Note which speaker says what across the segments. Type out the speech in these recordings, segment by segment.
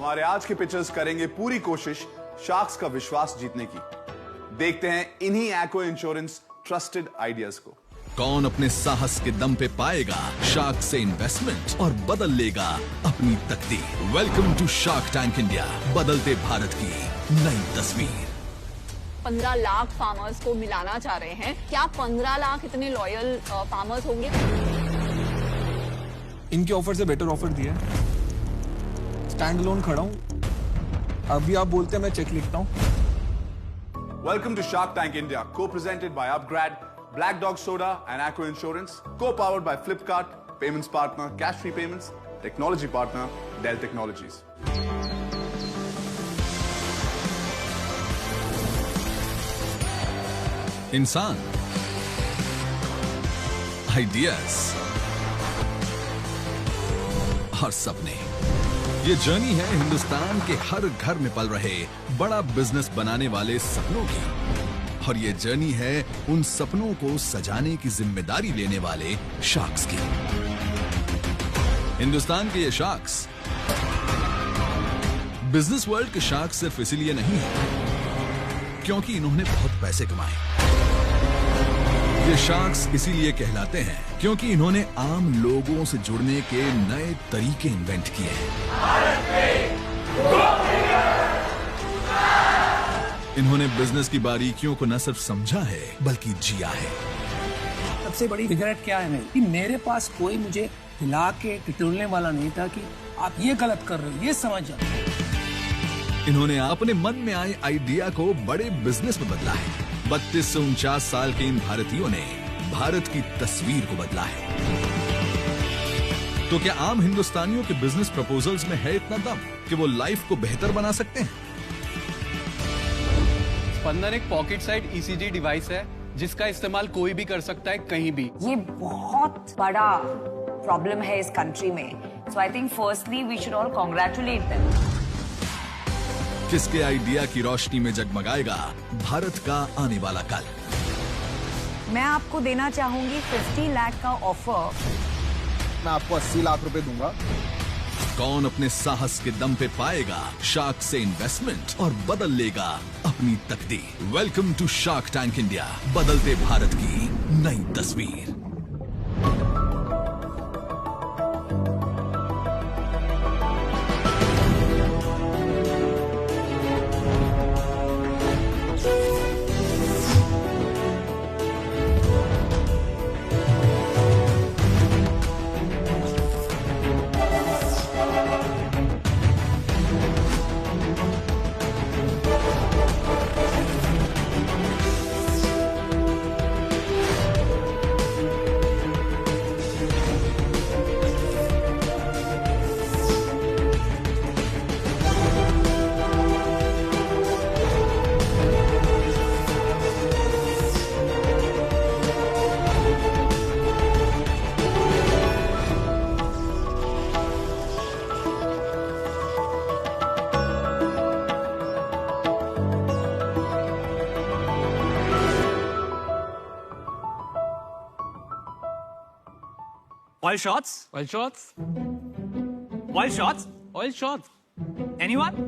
Speaker 1: हमारे आज के पिचर्स करेंगे पूरी कोशिश शार्क्स का विश्वास जीतने की। देखते हैं इन्हीं एक्वा इंश्योरेंस ट्रस्टेड आइडियाज को।
Speaker 2: कौन अपने साहस के दम पे पाएगा शार्क से इन्वेस्टमेंट और बदल लेगा अपनी तकदीर। Welcome to Shark Tank India, बदलते भारत की नई तस्वीर।
Speaker 3: 15 लाख फार्मर्स को मिलाना चाह रहे हैं। क्या 15 लाख इतने लॉयल फार्मर्स होंगे?
Speaker 4: इनके ऑफर से बेटर ऑफर दिया है। स्टैंड अलोन खड़ा हूं। अभी आप बोलते हैं मैं चेक लिखता हूं।
Speaker 1: Welcome to Shark Tank India, co-presented by Upgrad, Black Dog Soda and Aqua Insurance, co-powered by Flipkart, payments partner Cash Free Payments, technology partner Dell Technologies.
Speaker 2: इंसान, आइडियाज और सपने, ये जर्नी है हिंदुस्तान के हर घर में पल रहे बड़ा बिजनेस बनाने वाले सपनों की। और ये जर्नी है उन सपनों को सजाने की जिम्मेदारी लेने वाले शार्क्स की। हिंदुस्तान के ये शार्क्स बिजनेस वर्ल्ड के शार्क सिर्फ इसीलिए नहीं है क्योंकि इन्होंने बहुत पैसे कमाए। ये शार्क्स इसीलिए कहलाते हैं क्योंकि इन्होंने आम लोगों से जुड़ने के नए तरीके इन्वेंट किए हैं। इन्होंने बिजनेस की बारीकियों को न सिर्फ समझा है बल्कि जिया है।
Speaker 5: सबसे बड़ी रिग्रेट क्या है कि मेरे पास कोई मुझे हिला के टिटोलने वाला नहीं था कि आप ये गलत कर रहे हो, ये समझ जाओ।
Speaker 2: इन्होंने अपने मन में आए आइडिया को बड़े बिजनेस में बदला है। 32 से 49 साल के इन भारतीयों ने भारत की तस्वीर को बदला है। तो क्या आम हिंदुस्तानियों के बिजनेस प्रपोजल्स में है इतना दम कि वो लाइफ को बेहतर बना सकते हैं?
Speaker 6: स्पंदन एक पॉकेट साइड ECG डिवाइस है जिसका इस्तेमाल कोई भी कर सकता है कहीं भी।
Speaker 7: ये बहुत बड़ा प्रॉब्लम है इस कंट्री में। So I think firstly we should all congratulate them.
Speaker 2: किसके आइडिया की रोशनी में जगमगाएगा भारत का आने वाला कल?
Speaker 7: मैं आपको देना चाहूंगी 50 लाख का ऑफर।
Speaker 4: मैं आपको 80 लाख रुपए दूंगा।
Speaker 2: कौन अपने साहस के दम पे पाएगा शार्क से इन्वेस्टमेंट और बदल लेगा अपनी तकदीर? Welcome to Shark Tank India, बदलते भारत की नई तस्वीर।
Speaker 8: Oil shots?
Speaker 6: Oil shots?
Speaker 8: Oil shots?
Speaker 6: Oil shots?
Speaker 8: Anyone?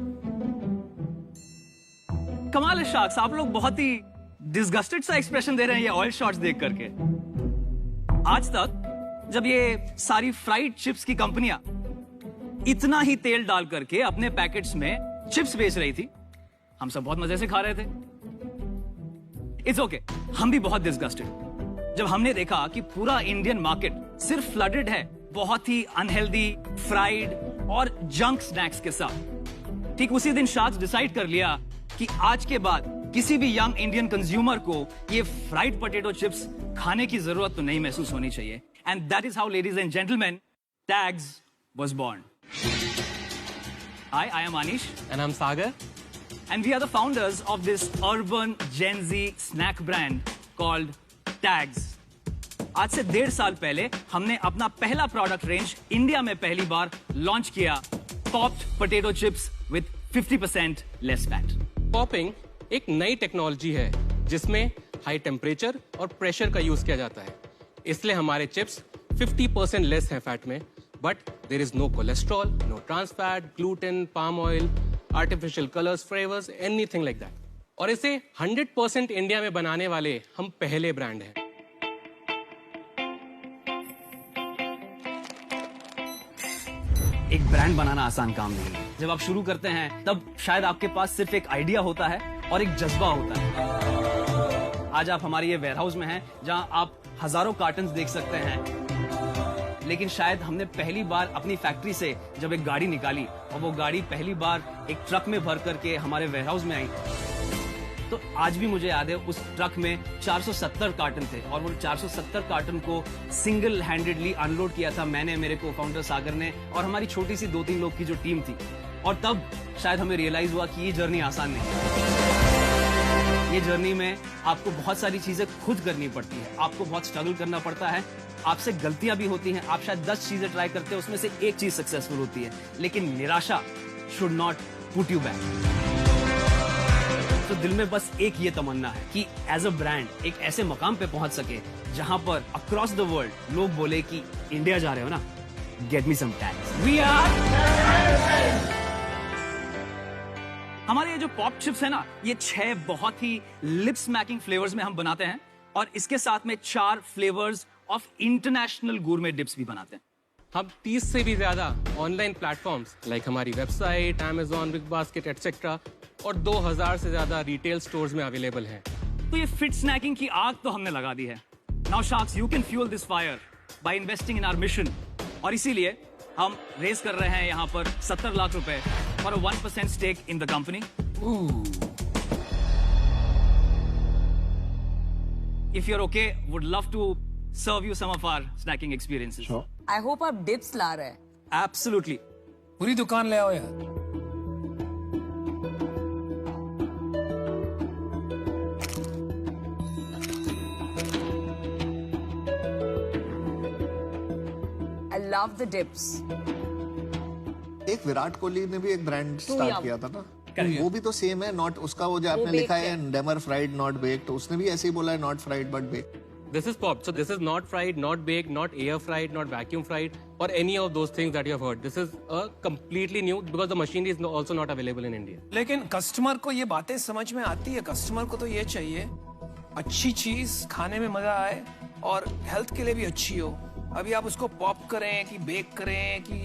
Speaker 8: कमाल है शार्क्स, आप लोग बहुत ही डिस्गस्टेड सा एक्सप्रेशन दे रहे हैं ये ऑयल शॉट्स देख करके। आज तक जब ये सारी फ्राइड चिप्स की कंपनियां इतना ही तेल डाल करके अपने पैकेट्स में चिप्स बेच रही थी, हम सब बहुत मजे से खा रहे थे। इट्स ओके, हम भी बहुत डिस्गस्टेड जब हमने देखा कि पूरा इंडियन मार्केट सिर्फ फ्लडेड है बहुत ही अनहेल्दी फ्राइड और जंक स्नैक्स के साथ। ठीक उसी दिन शार्क्स डिसाइड कर लिया कि आज के बाद किसी भी यंग इंडियन कंज्यूमर को ये फ्राइड पोटैटो चिप्स खाने की जरूरत तो नहीं महसूस होनी चाहिए। And that is how, ladies and gentleman, Tagz was born. Hi, I am Anish.
Speaker 6: And I'm Sagar.
Speaker 8: And we are the founders of this urban Gen Z snack brand called Tags. आज से 1.5 साल पहले हमने अपना पहला product range India में पहली बार launch किया, popped potato chips with 50% less fat.
Speaker 6: Popping एक नई टेक्नोलॉजी है जिसमें हाई टेम्परेचर और प्रेशर का यूज किया जाता है। इसलिए हमारे चिप्स 50% लेस हैं फैट में,
Speaker 9: But there is no cholesterol, no trans fat, gluten, palm oil, artificial colors, flavors, anything like that. और इसे 100% इंडिया में बनाने वाले हम पहले ब्रांड हैं।
Speaker 8: एक ब्रांड बनाना आसान काम नहीं है। जब आप शुरू करते हैं तब शायद आपके पास सिर्फ एक आइडिया होता है और एक जज्बा होता है। आज आप हमारे ये वेयरहाउस में हैं जहां आप हजारों कार्टन्स देख सकते हैं, लेकिन शायद हमने पहली बार अपनी फैक्ट्री से जब एक गाड़ी निकाली और वो गाड़ी पहली बार एक ट्रक में भर करके हमारे वेयरहाउस में आई, तो आज भी मुझे याद है उस ट्रक में 470 कार्टन थे और वो 470 कार्टन को सिंगल हैंडेडली अनलोड किया था मैंने, मेरे को फाउंडर सागर ने और हमारी छोटी सी 2-3 लोग की जो टीम थी। और तब शायद हमें रियलाइज हुआ कि ये जर्नी आसान नहीं है। ये जर्नी में आपको बहुत सारी चीजें खुद करनी पड़ती है, आपको बहुत स्ट्रगल करना पड़ता है, आपसे गलतियां भी होती हैं, आप शायद 10 चीजें ट्राई करते हैं उसमें से एक चीज सक्सेसफुल होती है, लेकिन निराशा should not put you back. तो दिल में बस एक ये तमन्ना है कि एज अ ब्रांड एक ऐसे मकाम पे पहुंच सके जहां पर अक्रॉस द वर्ल्ड लोग बोले कि इंडिया जा रहे हो ना, get me some Tagz, we are. हमारे ये जो पॉप चिप्स है ना, ये 6 बहुत ही लिप स्मैकिंग फ्लेवर्स में हम बनाते हैं और इसके साथ में 4 फ्लेवर्स ऑफ इंटरनेशनल गूरमे डिप्स भी बनाते हैं।
Speaker 9: हम 30 से भी ज्यादा ऑनलाइन प्लेटफॉर्म्स लाइक हमारी website, Amazon, big basket etcetera और 2000 से ज्यादा रिटेल स्टोर्स में अवेलेबल हैं।
Speaker 8: तो ये फिट स्नैकिंग की आग तो हमने लगा दी है। Now sharks, you can fuel this fire by investing in our mission. और इसीलिए हम रेज कर रहे हैं यहाँ पर 70 लाख रुपए for 1% stake in the company. If you are okay, would love to serve you some of our snacking experiences.
Speaker 7: I hope आप डिप्स ला रहे हैं।
Speaker 8: एब्सोल्युटली,
Speaker 5: पूरी दुकान ले आओ यार।
Speaker 7: I love the dips.
Speaker 10: एक विराट कोहली ने भी एक ब्रांड स्टार्ट किया था ना, वो भी तो सेम है, नॉट उसका वो जो आपने लिखा है डेमर फ्राइड नॉट बेक्ड, तो उसने भी ऐसे ही बोला है not fried but baked.
Speaker 9: This is pop. So this is not fried, not baked, not air fried, not vacuum fried, or any of those things that you have heard. This is a completely new because the machinery is also not available in India.
Speaker 5: लेकिन customer को ये बातें समझ में आती है। Customer को तो ये चाहिए अच्छी चीज खाने में मजा आए और हेल्थ के लिए भी अच्छी हो। अभी आप उसको पॉप करें कि बेक करें कि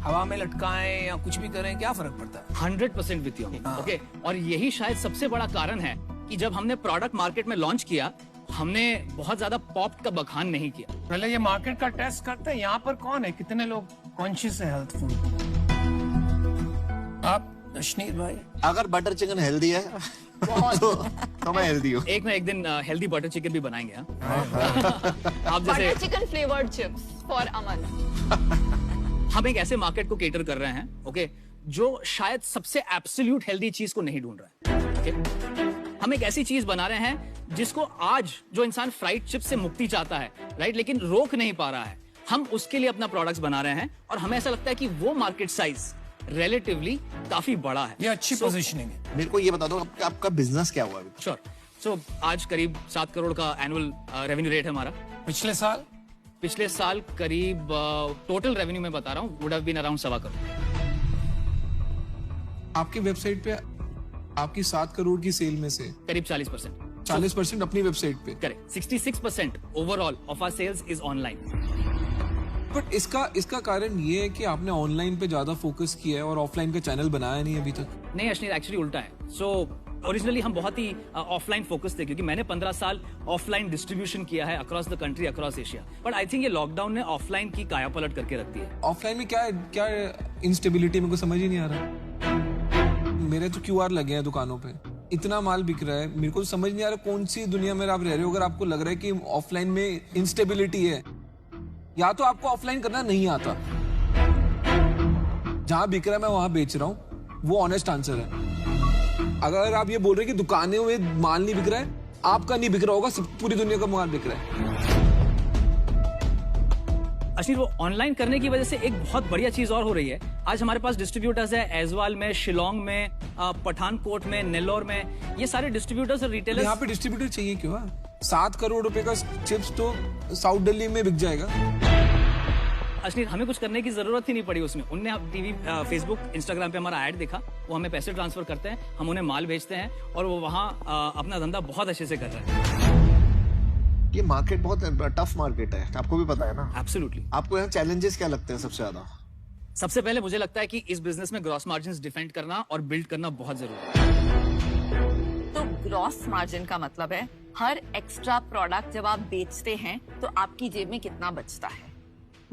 Speaker 5: हवा में लटकाएं या कुछ भी करें, क्या फर्क पड़ता है?
Speaker 8: 100% विद यू। ओके, और यही शायद सबसे बड़ा कारण है कि जब हमने प्रोडक्ट मार्केट में लॉन्च किया, हमने बहुत ज्यादा पॉप का बखान नहीं किया।
Speaker 5: पहले ये मार्केट का टेस्ट करते हैं, यहाँ पर कौन है, कितने लोग कॉन्शियस है हेल्थ फूड। आप अश्नीर भाई,
Speaker 10: अगर बटर चिकन हेल्दी है तो मैं हेल्दी हूँ।
Speaker 8: एक ना एक दिन हेल्दी बटर चिकन भी बनाएंगे। आप जैसे
Speaker 3: butter chicken flavoured chips for Aman.
Speaker 8: हम एक ऐसे मार्केट को केटर कर रहे हैं, ओके, जो शायद सबसे एब्सोल्यूट हेल्दी चीज को नहीं ढूंढ रहा है। ओके, हम एक ऐसी चीज बना रहे हैं जिसको आज जो इंसान फ्राइड चिप्स से मुक्ति चाहता है, राइट, लेकिन रोक नहीं पा रहा है, हम उसके लिए अपना प्रोडक्ट्स बना रहे हैं और हमें ऐसा लगता है कि वो मार्केट साइज रिलेटिवली काफी बड़ा है।
Speaker 5: ये अच्छी पोजीशनिंग है।
Speaker 10: मेरे को ये बता दो आपका बिजनेस क्या हुआ अभी?
Speaker 8: श्योर। सो आज करीब 7 करोड़ का एनुअल रेवेन्यू रेट है हमारा।
Speaker 5: पिछले साल
Speaker 8: करीब टोटल रेवेन्यू में बता रहा हूँ, would have been around 7 crore.
Speaker 4: आपकी वेबसाइट पे आपकी 7 करोड़ की सेल में से
Speaker 8: करीब 40%।
Speaker 4: 40% अपनी वेबसाइट पे।
Speaker 8: Correct. 66% overall of our sales is online.
Speaker 4: But इसका कारण ये है कि आपने ऑनलाइन पे ज्यादा फोकस किया है और ऑफलाइन का चैनल बनाया नहीं अभी तक।
Speaker 8: नहीं अश्नीर, एक्चुअली उल्टा है। सो ओरिजिनली हम बहुत ही ऑफलाइन फोकस थे, क्योंकि मैंने 15 साल ऑफलाइन डिस्ट्रीब्यूशन किया है across the country, across Asia. But I think ये लॉकडाउन ने ऑफलाइन की काया पलट करके रख दी है।
Speaker 4: ऑफलाइन में क्या इंस्टेबिलिटी मेरे को समझ ही नहीं आ रहा। मेरे तो QR लगे हैं दुकानों पे, इतना माल बिक रहा है, मेरे को तो समझ नहीं आ रहा कौन सी दुनिया में आप रह रहे हो। अगर आपको लग रहा है कि ऑफलाइन में इंस्टेबिलिटी है, या तो आपको ऑफलाइन करना नहीं आता। जहां बिक रहा है मैं वहां बेच रहा हूं, वो ऑनेस्ट आंसर है। अगर आप ये बोल रहे हैं कि दुकानों में माल नहीं बिक रहा है, आपका नहीं बिक रहा होगा, सब पूरी दुनिया का माल बिक रहा है।
Speaker 8: अश्नीर, वो ऑनलाइन करने की वजह से एक बहुत बढ़िया चीज और हो रही है। आज हमारे पास डिस्ट्रीब्यूटर्स है ऐजवाल में, शिलोंग में, पठानकोट में, नेल्लोर में। ये सारे डिस्ट्रीब्यूटर्स और रिटेलर्स।
Speaker 4: यहाँ पे डिस्ट्रीब्यूटर चाहिए क्यों? 7 करोड़ रुपए का चिप्स तो साउथ दिल्ली में बिक जाएगा।
Speaker 8: अश्लील हमें कुछ करने की जरूरत ही नहीं पड़ी उसमें। उनने टीवी, फेसबुक, इंस्टाग्राम पे हमारा ऐड देखा, वो हमें पैसे ट्रांसफर करते हैं, हम उन्हें माल भेजते हैं और वो वहाँ अपना धंधा बहुत अच्छे से कर रहे हैं।
Speaker 10: ये मार्केट बहुत टफ मार्केट है, आपको भी पता है ना।
Speaker 8: एब्सोल्युटली।
Speaker 10: आपको यहाँ चैलेंजेस क्या लगते हैं सबसे ज्यादा?
Speaker 8: सबसे पहले मुझे लगता है कि इस बिजनेस में ग्रॉस मार्जिन डिफेंड करना और बिल्ड करना बहुत जरूरी है।
Speaker 3: तो ग्रॉस मार्जिन का मतलब है हर एक्स्ट्रा प्रोडक्ट जब आप बेचते हैं तो आपकी जेब में कितना बचता है।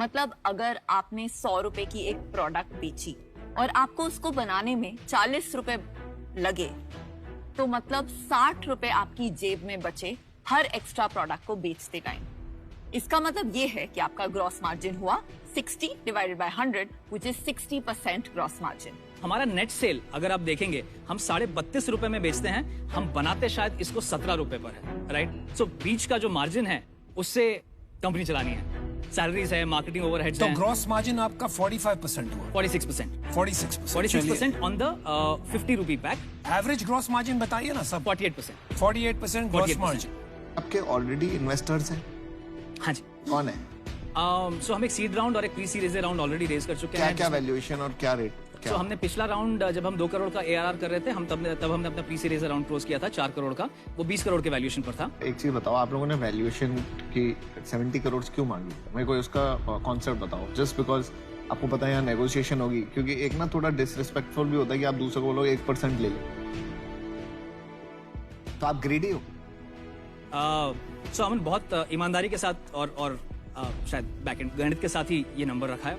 Speaker 3: मतलब अगर आपने 100 रुपए की एक प्रोडक्ट बेची और आपको उसको बनाने में 40 रुपए लगे, तो मतलब 60 रुपए आपकी जेब में बचे हर एक्स्ट्रा प्रोडक्ट को बेचते टाइम। इसका मतलब ये है कि आपका ग्रॉस मार्जिन हुआ 60 divided by 100 which is 60% gross margin.
Speaker 8: हमारा नेट सेल अगर आप देखेंगे, हम 32.5 रुपए में बेचते हैं, हम बनाते शायद इसको 17 रुपए पर है, राइट। सो बीच का जो मार्जिन है उससे कंपनी चलानी है, सैलरीज है, मार्केटिंग ओवरहेड्स
Speaker 5: तो
Speaker 8: है।
Speaker 5: ग्रॉस मार्जिन आपका 45% हुआ।
Speaker 8: 46% on the 50 rupee pack.
Speaker 5: Average gross margin बताइए ना सब। 48% ग्रॉस मार्जिन।
Speaker 10: आपके ऑलरेडी इन्वेस्टर्स हैं?
Speaker 8: हाँ जी।
Speaker 10: कौन है?
Speaker 8: सो हम एक सीड राउंड और एक pre series round already raise कर चुके हैं।
Speaker 10: क्या वैल्यूएशन और क्या रेट?
Speaker 8: तो हमने पिछला राउंड जब हम 2 करोड़ का ARR कर रहे थे, तब हमने अपना प्री सीरीज राउंड क्लोज किया था 4 करोड़ का, वो 20 करोड़ के वैल्यूएशन पर था।
Speaker 10: एक चीज बताओ, आप लोगों ने वैल्यूएशन की 70 करोड़ क्यों मांगी? मेरे को उसका कॉन्सेप्ट बताओ। जस्ट बिकॉज आपको पता है यहाँ नेगोशिएशन होगी, क्योंकि एक ना थोड़ा डिसरिस्पेक्टफुल भी होता है कि आप दूसरे को बोलो 1% ले लो, तो आप ग्रेडी हो।
Speaker 8: सो हमने बहुत ईमानदारी के साथ और शायद बैकएंड गणित के साथ ही ये नंबर रखा है।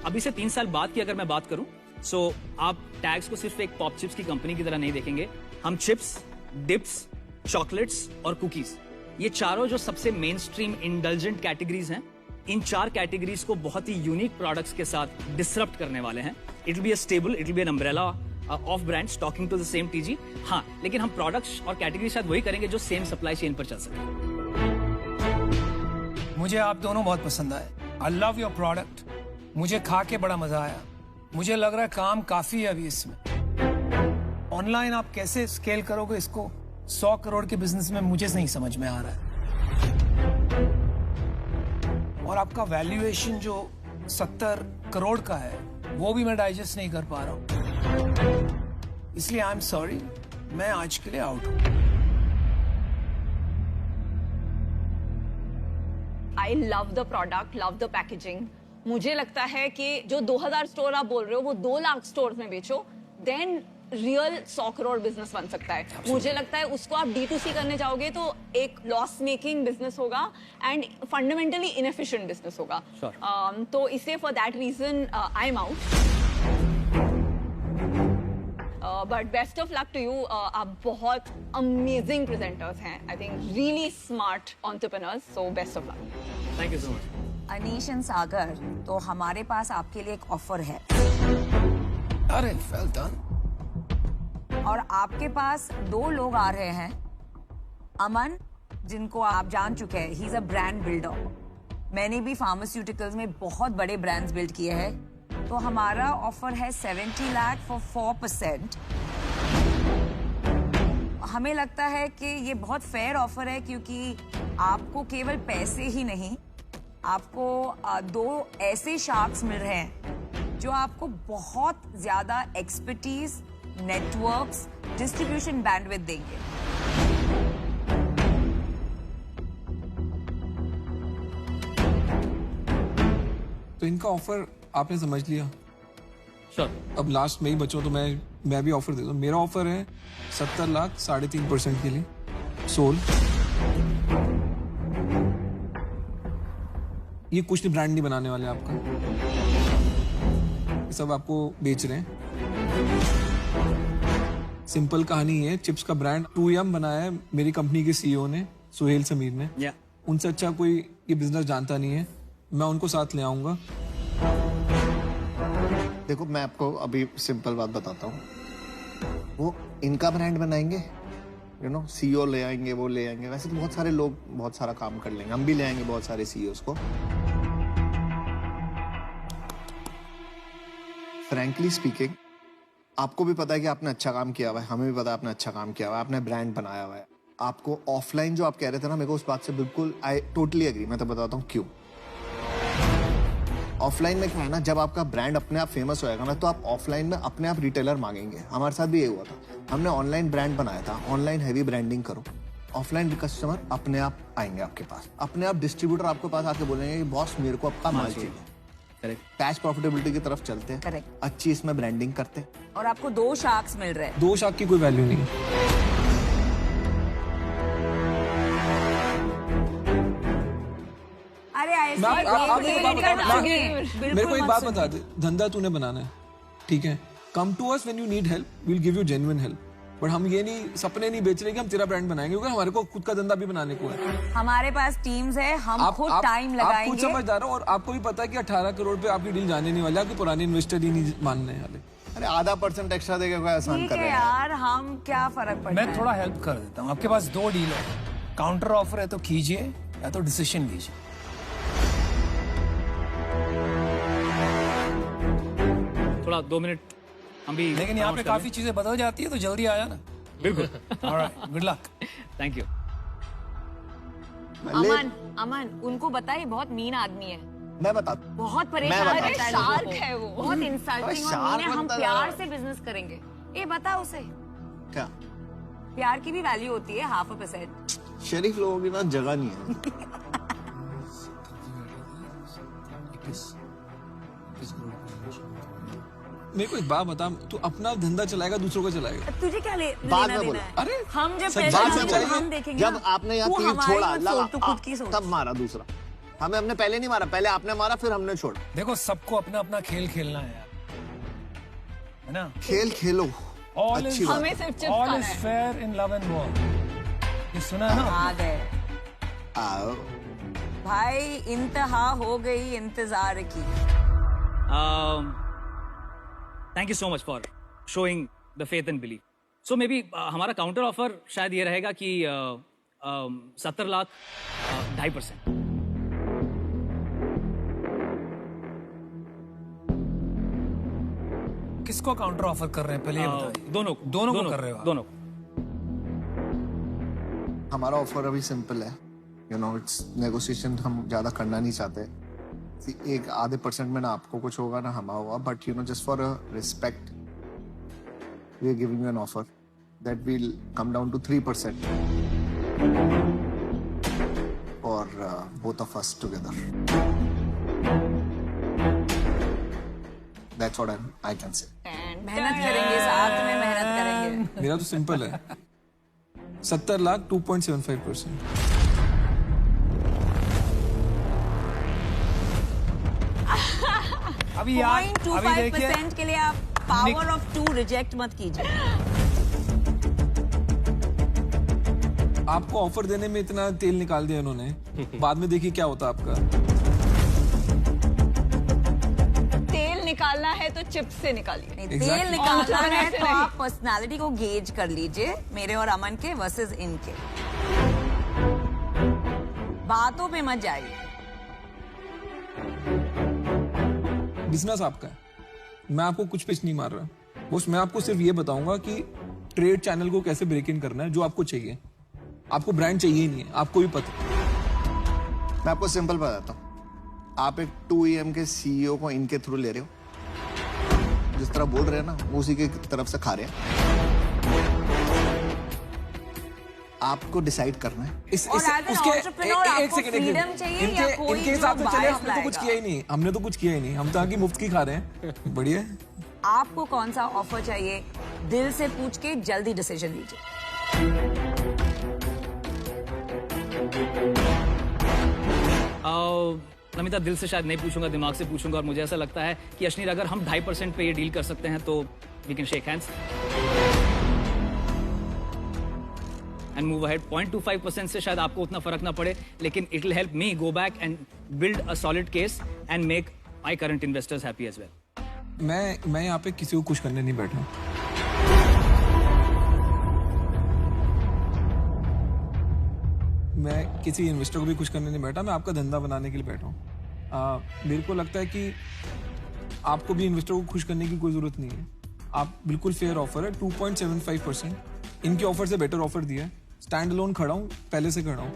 Speaker 8: अभी से 3 साल बाद की अगर मैं बात करूं, सो आप टैग्स को सिर्फ एक पॉप चिप्स की कंपनी की तरह नहीं देखेंगे। हम चिप्स, डिप्स, चॉकलेट्स और कुकीज, ये चारों जो सबसे मेन स्ट्रीम इंडल्जेंट कैटेगरीज हैं, इन 4 कैटेगरीज को बहुत ही यूनिक प्रोडक्ट्स के साथ डिसरप्ट करने वाले हैं। It will be a stable, it will be an umbrella of brands talking to the same TG. हाँ, लेकिन हम प्रोडक्ट्स और कैटेगरी शायद वही करेंगे जो सेम सप्लाई चेन पर चल सके।
Speaker 5: मुझे आप दोनों बहुत पसंद आए। I love your product. मुझे खा के बड़ा मजा आया। मुझे लग रहा है काम काफी है अभी इसमें। ऑनलाइन आप कैसे स्केल करोगे इसको 100 करोड़ के बिजनेस में, मुझे नहीं समझ में आ रहा है। और आपका वैल्यूएशन जो 70 करोड़ का है वो भी मैं डाइजेस्ट नहीं कर पा रहा हूं। इसलिए आई एम सॉरी, मैं आज के लिए आउट हूं।
Speaker 3: I love the product, love the packaging. मुझे लगता है कि जो 2000 स्टोर आप बोल रहे हो वो 2 लाख स्टोर में बेचो, देन रियल 100 करोड़ बिजनेस बन सकता है। मुझे लगता है उसको आप D2C करने जाओगे तो एक लॉस मेकिंग बिजनेस होगा एंड फंडामेंटली इनएफिशिएंट बिजनेस होगा। तो इसलिए for that reason I am out. But best of luck to you. आप बहुत अमेजिंग प्रेजेंटर्स हैं। I think really smart entrepreneurs, so best of luck.
Speaker 8: Thank you so much.
Speaker 7: Anish and Sagar, तो हमारे पास आपके लिए एक ऑफर है।
Speaker 5: अरे वेल डन।
Speaker 7: और आपके पास 2 लोग आ रहे हैं। अमन, जिनको आप जान चुके हैं, he is a brand builder. मैंने भी फार्मास्यूटिकल्स में बहुत बड़े ब्रांड्स बिल्ड किए हैं। तो हमारा ऑफर है 70 लाख फॉर 4%। हमें लगता है कि ये बहुत फेयर ऑफर है, क्योंकि आपको केवल पैसे ही नहीं, आपको 2 ऐसे शार्क्स मिल रहे हैं जो आपको बहुत ज्यादा एक्सपर्टीज, नेटवर्क्स, डिस्ट्रीब्यूशन बैंडविड्थ देंगे।
Speaker 4: तो इनका ऑफर आपने समझ लिया।
Speaker 8: Sure.
Speaker 4: अब लास्ट में ही बचो तो मैं भी ऑफर दे दूं। मेरा ऑफर है 70 लाख 3.5% के लिए सोल। ये कुछ नहीं, ब्रांड नहीं बनाने वाले आपका, ये सब आपको बेच रहे हैं। सिंपल कहानी है, चिप्स का ब्रांड 2M बनाया है मेरी कंपनी के CEO ने, सुहेल समीर ने।
Speaker 8: Yeah.
Speaker 4: उनसे अच्छा कोई ये बिजनेस जानता नहीं है। मैं उनको साथ ले आऊंगा।
Speaker 10: देखो, मैं आपको अभी सिंपल बात बताता हूँ। वो इनका ब्रांड बनाएंगे, यू नो, CEO ले आएंगे, वो ले आएंगे। वैसे तो बहुत सारे लोग बहुत सारा काम कर लेंगे, हम भी ले आएंगे बहुत सारे CEOs को। फ्रैंकली स्पीकिंग, आपको भी पता है कि आपने अच्छा काम किया हुआ है, हमें भी पता है आपने अच्छा काम किया हुआ है, आपने ब्रांड बनाया हुआ है। आपको ऑफलाइन जो आप कह रहे थे ना, मेरे को उस बात से बिल्कुल आई टोटली एग्री। मैं तो बताता हूँ क्यों। ऑफलाइन में क्या है ना, जब आपका ब्रांड अपने आप फेमस होएगा ना, तो आप ऑफलाइन में अपने आप रिटेलर मांगेंगे. हमारे साथ भी ये हुआ था. हमने ऑनलाइन ब्रांड बनाया था, ऑनलाइन हैवी ब्रांडिंग करो, ऑफलाइन कस्टमर अपने आप आएंगे आपके पास, अपने आप डिस्ट्रीब्यूटर आपके पास आके बोलेंगे कि बॉस मेरे को आपका माल चाहिए.
Speaker 8: करेक्ट.
Speaker 10: कैश प्रॉफिटेबिलिटी की तरफ चलते हैं.
Speaker 7: करेक्ट.
Speaker 10: अच्छी इसमें ब्रांडिंग करते हैं.
Speaker 7: और आपको 2 शार्क्स मिल रहे हैं.
Speaker 4: 2 शार्क की कोई वैल्यू नहीं है.
Speaker 7: अरे ऐसे
Speaker 4: मेरे को एक बात बता दे, धंधा तूने बनाना है, ठीक है, come to us when you need help, we will give you genuine help. But हम ये नहीं, सपने नहीं बेच रहे कि हम तेरा ब्रांड बनाएंगे, क्योंकि हमारे को खुद का धंधा भी बनाने को है.
Speaker 7: हमारे पास टीम्स है, हम खुद टाइम
Speaker 4: आप खुद
Speaker 7: लगाएंगे.
Speaker 4: समझदार हो, और आपको भी पता है कि 18 करोड़ पे आपकी डील जाने नहीं वाली, आपके पुराने इन्वेस्टर ही नहीं मानने वाले.
Speaker 10: अरे आधा % एक्स्ट्रा देके कोई आसान
Speaker 7: ठीक
Speaker 10: कर
Speaker 7: है
Speaker 10: रहे हैं.
Speaker 7: यार, हम क्या फर्क पड़ता है.
Speaker 5: मैं थोड़ा हेल्प कर देता हूँ. आपके पास 2 डील है, काउंटर ऑफर है तो कीजिए, या तो डिसीजन लीजिए.
Speaker 8: थोड़ा 2 मिनट हम भी.
Speaker 5: लेकिन यहाँ पे काफी चीजें बदल जाती है, तो जल्दी आ जाना.
Speaker 8: बिल्कुल.
Speaker 5: Alright, good luck.
Speaker 8: Thank you.
Speaker 3: Aman उनको बताइए, बहुत मीन आदमी है,
Speaker 10: मैं बता.
Speaker 3: बहुत
Speaker 10: मैं
Speaker 3: परेशान
Speaker 10: बताता
Speaker 3: रहता है, शार्क है वो, बहुत
Speaker 10: अरे
Speaker 3: इंसल्टिंग. और
Speaker 10: शार्क
Speaker 3: मीन है, हम
Speaker 10: बनता
Speaker 3: प्यार
Speaker 10: है।
Speaker 3: से बिजनेस करेंगे. ये बता उसे,
Speaker 10: क्या
Speaker 3: प्यार की भी वैल्यू होती है, 0.5%.
Speaker 10: शरीफ लोगों की ना जगह नहीं है.
Speaker 4: मेरे को एक बात बता, तू अपना धंधा चलाएगा, दूसरों का चलाएगा?
Speaker 7: तुझे क्या
Speaker 10: बाद
Speaker 7: लेना
Speaker 10: में
Speaker 7: देना
Speaker 10: बोलो.
Speaker 7: है?
Speaker 4: अरे
Speaker 7: हम जब
Speaker 4: सच
Speaker 7: पैसे
Speaker 4: बात
Speaker 7: लाएंगे,
Speaker 4: चाहिए.
Speaker 7: हम देखेंगे
Speaker 10: जब
Speaker 7: ना.
Speaker 10: आपने यहाँ
Speaker 7: तू
Speaker 10: तीर
Speaker 7: हमारी
Speaker 10: छोड़ा,
Speaker 7: मत सोच, तू खुद की सोच.
Speaker 10: तब मारा दूसरा. हमें हमने पहले नहीं मारा, पहले आपने मारा, फिर हमने छोड़ा.
Speaker 5: देखो, सबको अपना अपना खेल खेलना है यार, है ना.
Speaker 10: खेल खेलो.
Speaker 5: All
Speaker 10: अच्छी
Speaker 5: is-
Speaker 10: बात.
Speaker 3: हमें सिर्फ चिप्स
Speaker 5: All
Speaker 3: खाना
Speaker 5: is
Speaker 3: है.
Speaker 5: fair in love and war. ये सुना है ना.
Speaker 7: आ गए
Speaker 10: आओ.
Speaker 7: भाई, इंतहा हो गई इंतजार की.
Speaker 8: Thank you so much for showing the faith and believe. So may be हमारा काउंटर ऑफर शायद ये रहेगा कि 70 लाख 2.5%.
Speaker 5: किसको काउंटर ऑफर कर रहे हैं, पहले ये बताइए.
Speaker 8: दोनों
Speaker 5: को कर रहे हो आप?
Speaker 8: दोनों.
Speaker 10: हमारा ऑफर अभी सिंपल है. यू नो, इट्स नेगोशिएशन हम ज्यादा करना नहीं चाहते. एक आधे % में ना आपको कुछ होगा ना हमारा होगा, but you know, just for a respect we are giving you an offer that will come down to 3% for both of us together. That's what I can say.
Speaker 7: मेहनत करेंगे, साथ में मेहनत करेंगे.
Speaker 4: मेरा तो सिंपल है, 70 लाख 2.75%.
Speaker 5: अभी यार, अभी देखिए,
Speaker 7: 0.25% के लिए आप पावर ऑफ 2 रिजेक्ट मत कीजिए.
Speaker 4: आपको ऑफर देने में इतना तेल निकाल दिया इन्होंने, बाद में देखिए क्या होता आपका.
Speaker 3: तेल निकालना है तो चिप्स से निकालिए.
Speaker 7: नहीं,
Speaker 4: Exactly.
Speaker 7: तेल निकालना
Speaker 3: और
Speaker 7: है
Speaker 3: ऐसे
Speaker 7: तो
Speaker 3: नहीं.
Speaker 7: आप पर्सनालिटी को गेज कर लीजिए, मेरे और अमन के वर्सेस इनके. बातों पे मत जाइए.
Speaker 4: बिजनेस आपका है, मैं आपको कुछ पिच नहीं मार रहा. बस मैं आपको सिर्फ ये बताऊंगा कि ट्रेड चैनल को कैसे ब्रेक इन करना है, जो आपको चाहिए. आपको ब्रांड चाहिए ही नहीं है, आपको भी पता.
Speaker 10: मैं आपको सिंपल बताता हूँ. आप एक 2EM के CEO को इनके थ्रू ले रहे हो, जिस तरह बोल रहे हैं ना, वो उसी की तरफ से खा रहे हैं. आपको डिसाइड करना है.
Speaker 7: और as an entrepreneur आपको freedom चाहिए या कोई
Speaker 4: इनके हिसाब से
Speaker 7: जो
Speaker 4: चले,
Speaker 7: bias
Speaker 4: हमने तो कुछ
Speaker 7: लाएगा?
Speaker 4: किया ही नहीं. हमने तो कुछ किया ही नहीं, हम तो आगे मुफ्त की खा रहे हैं. बढ़िया है.
Speaker 7: आपको कौन सा ऑफर चाहिए, दिल से पूछ के जल्दी डिसीजन लीजिए.
Speaker 8: नमिता, दिल से शायद नहीं पूछूंगा, दिमाग से पूछूंगा. और मुझे ऐसा लगता है कि अश्नीर, अगर हम 2.5% पे ये डील कर सकते हैं तो we can shake hands and move ahead. 0.25% से शायद आपको उतना फर्क ना पड़े, लेकिन it will help me go back and build a solid case and make my current investors happy as well.
Speaker 4: मैं यहाँ पे किसी को खुश करने नहीं बैठा. मैं किसी इन्वेस्टर को भी खुश करने नहीं बैठा, मैं आपका धंधा बनाने के लिए बैठा हूँ. मेरे को लगता है कि आपको भी इन्वेस्टर को खुश करने की कोई जरूरत नहीं है. आप बिल्कुल फेयर ऑफर है, 2.75%. इनके ऑफर से बेटर ऑफर दिया है. स्टैंड अलोन खड़ा हूँ, पहले से खड़ा हूँ,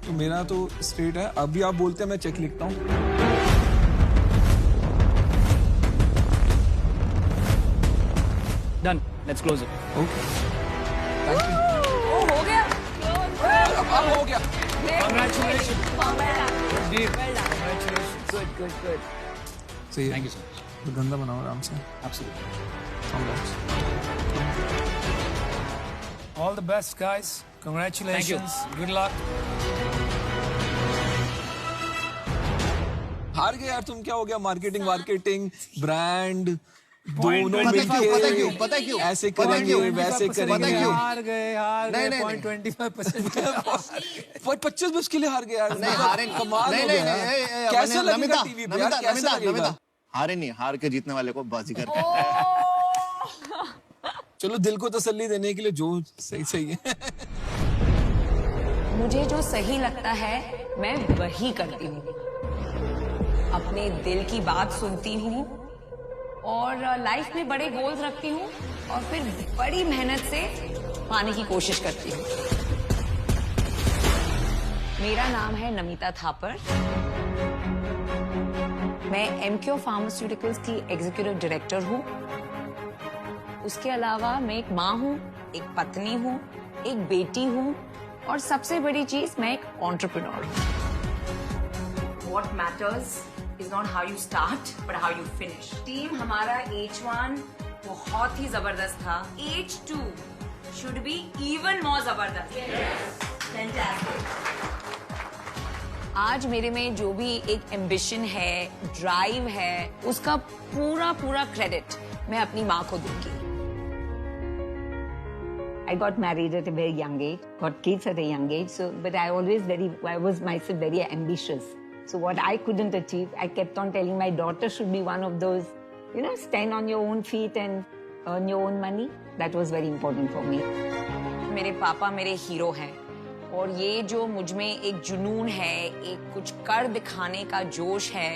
Speaker 4: तो मेरा तो स्ट्रेट है. अभी आप बोलते हैं, मैं चेक लिखता हूँ.
Speaker 8: Done, let's close it.
Speaker 4: Okay, thank you.
Speaker 7: ओ हो गया।
Speaker 4: अब हो गया।
Speaker 7: Good good good.
Speaker 4: सही है।
Speaker 8: Thank you so much.
Speaker 4: तो गंदा बनाओ आराम से।
Speaker 8: Absolutely.
Speaker 4: Congrats.
Speaker 5: All the best, guys. Congratulations. Good luck.
Speaker 4: हार गए यार तुम, क्या हो गया? मार्केटिंग ब्रांड दोनों
Speaker 10: पता है क्यों?
Speaker 4: ऐसे करेंगे वैसे करेंगे।
Speaker 5: हार गए
Speaker 10: नहीं, नहीं,
Speaker 5: 0.25%।
Speaker 4: 25 बस के लिए हार गए यार।
Speaker 10: नहीं हारे,
Speaker 4: कमाल हो गया यार। कैसा लगेगा टीवी पे यार? कैसा लगेगा?
Speaker 10: हारे नहीं, हार के जीतने वाले को बाजीगर।
Speaker 4: चलो दिल को तसल्ली देने के लिए जो सही है।
Speaker 7: मुझे जो सही लगता है मैं वही करती हूँ, अपने दिल की बात सुनती हूँ और लाइफ में बड़े गोल्स रखती हूँ और फिर बड़ी मेहनत से पाने की कोशिश करती हूँ। मेरा नाम है नमिता थापर। मैं एमक्यू फार्मास्यूटिकल्स की एग्जीक्यूटिव डायरेक्टर हूँ। उसके अलावा मैं एक माँ हूँ, एक पत्नी हूँ, एक बेटी हूँ और सबसे बड़ी चीज मैं एक एंटरप्रेन्योर हूँ। What matters is not how you start, but how you finish. Team हमारा H1 बहुत ही जबरदस्त था। H2 should be even more जबरदस्त। Fantastic. आज मेरे में जो भी एक एम्बिशन है, ड्राइव है, उसका पूरा क्रेडिट मैं अपनी माँ को दूंगी। I got married at a very young age, got kids at a young age, but I was myself very ambitious. So what I couldn't achieve, I kept on telling my daughter should be one of those, stand on your own feet and earn your own money. That was very important for me. मेरे पापा मेरे hero हैं और ये जो मुझ में एक जुनून है, एक कुछ कर दिखाने का जोश है,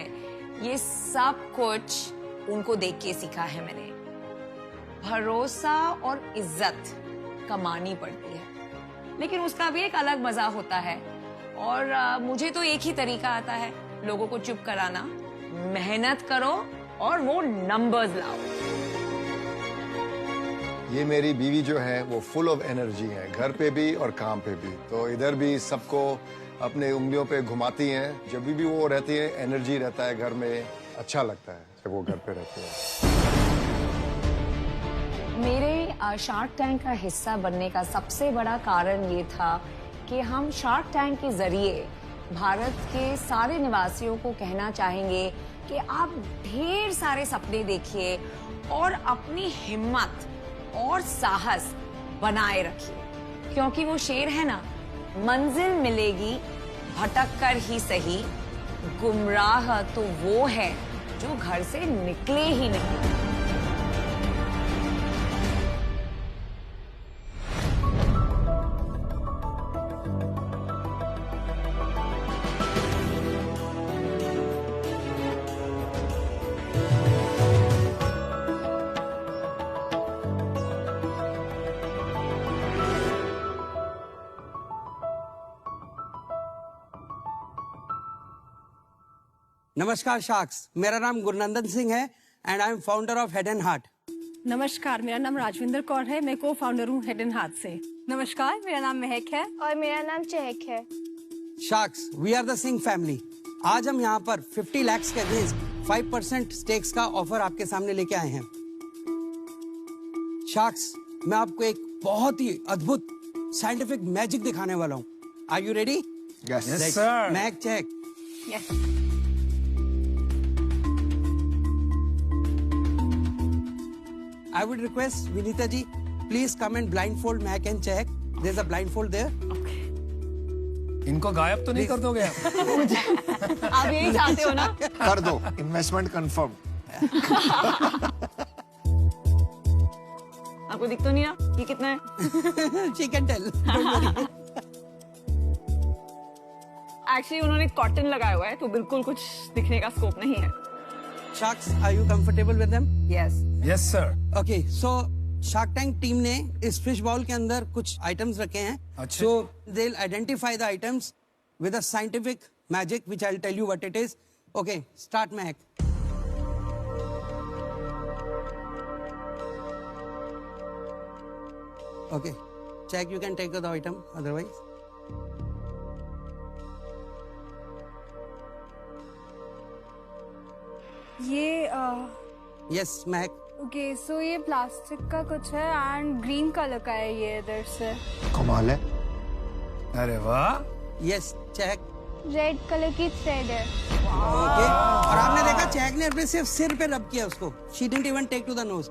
Speaker 7: ये सब कुछ उनको देख के सीखा है मैंने। भरोसा और इज्जत कमानी पड़ती है, लेकिन उसका भी एक अलग मजा होता है और मुझे तो एक ही तरीका आता है, लोगों को चुप कराना। मेहनत करो और वो नंबर्स लाओ।
Speaker 11: ये मेरी बीवी जो है वो फुल ऑफ एनर्जी है, घर पे भी और काम पे भी। तो इधर भी सबको अपने उंगलियों पे घुमाती हैं। जब भी वो रहती है एनर्जी रहता है घर में, अच्छा लगता है जब वो घर पे रहती है।
Speaker 7: मेरे शार्क टैंक का हिस्सा बनने का सबसे बड़ा कारण ये था कि हम शार्क टैंक के जरिए भारत के सारे निवासियों को कहना चाहेंगे कि आप ढेर सारे सपने देखिए और अपनी हिम्मत और साहस बनाए रखिए, क्योंकि वो शेर है ना, मंजिल मिलेगी भटक कर ही सही, गुमराह तो वो है जो घर से निकले ही नहीं।
Speaker 12: नमस्कार शार्क्स, मेरा नाम गुरनंदन सिंह है and I am founder of head and heart.
Speaker 13: नमस्कार, मेरा नाम राजविंदर कौर है, मैं को फाउंडर हूँ हेड एंड हार्ट से। नमस्कार, मेरा नाम महक है
Speaker 14: और मेरा नाम चहक है।
Speaker 12: Sharks, we are the Singh family. आज हम यहाँ पर 50 लाख के अगेंस्ट 5% स्टेक्स का ऑफर आपके सामने लेके आए हैं। शार्क्स, मैं आपको एक बहुत ही अद्भुत साइंटिफिक मैजिक दिखाने वाला हूँ। Are you ready?
Speaker 5: Yes, sir.
Speaker 12: Mahak, check.
Speaker 13: Yes.
Speaker 12: I would request Vinita ji, please come and blindfold Mahak and Chehak. There's a blindfold there.
Speaker 13: Okay.
Speaker 5: इनको गायब तो नहीं कर दोगे आप?
Speaker 3: आप यही चाहते हो ना?
Speaker 10: कर दो, इन्वेस्टमेंट कंफर्म।
Speaker 3: आपको दिख तो नहीं रहा ये कितना है?
Speaker 12: She can tell.
Speaker 3: एक्चुअली उन्होंने कॉटन लगाया हुआ है तो बिल्कुल कुछ दिखने का स्कोप नहीं है।
Speaker 12: Sharks, are you comfortable with them?
Speaker 7: Yes.
Speaker 5: Yes, sir.
Speaker 12: Okay, so Shark Tank team ने इस फिश बाउल के अंदर कुछ आइटम्स रखे हैं।
Speaker 5: अच्छा।
Speaker 12: So they'll identify the items with a scientific magic, which I'll tell you what it is. Okay, start Mahak. Okay. Check, you can take the item otherwise.
Speaker 13: ये
Speaker 12: Yes, Mac.
Speaker 13: Okay so ये plastic का कुछ है and green colour का है ये इधर से।
Speaker 10: कमाल है।
Speaker 5: अरे वाह।
Speaker 12: Yes, check.
Speaker 13: रेड कलर की थ्रेड है।
Speaker 12: Okay. और आपने देखा चेक ने अपने सिर्फ सिर पे रब किया उसको। She didn't even take to the nose.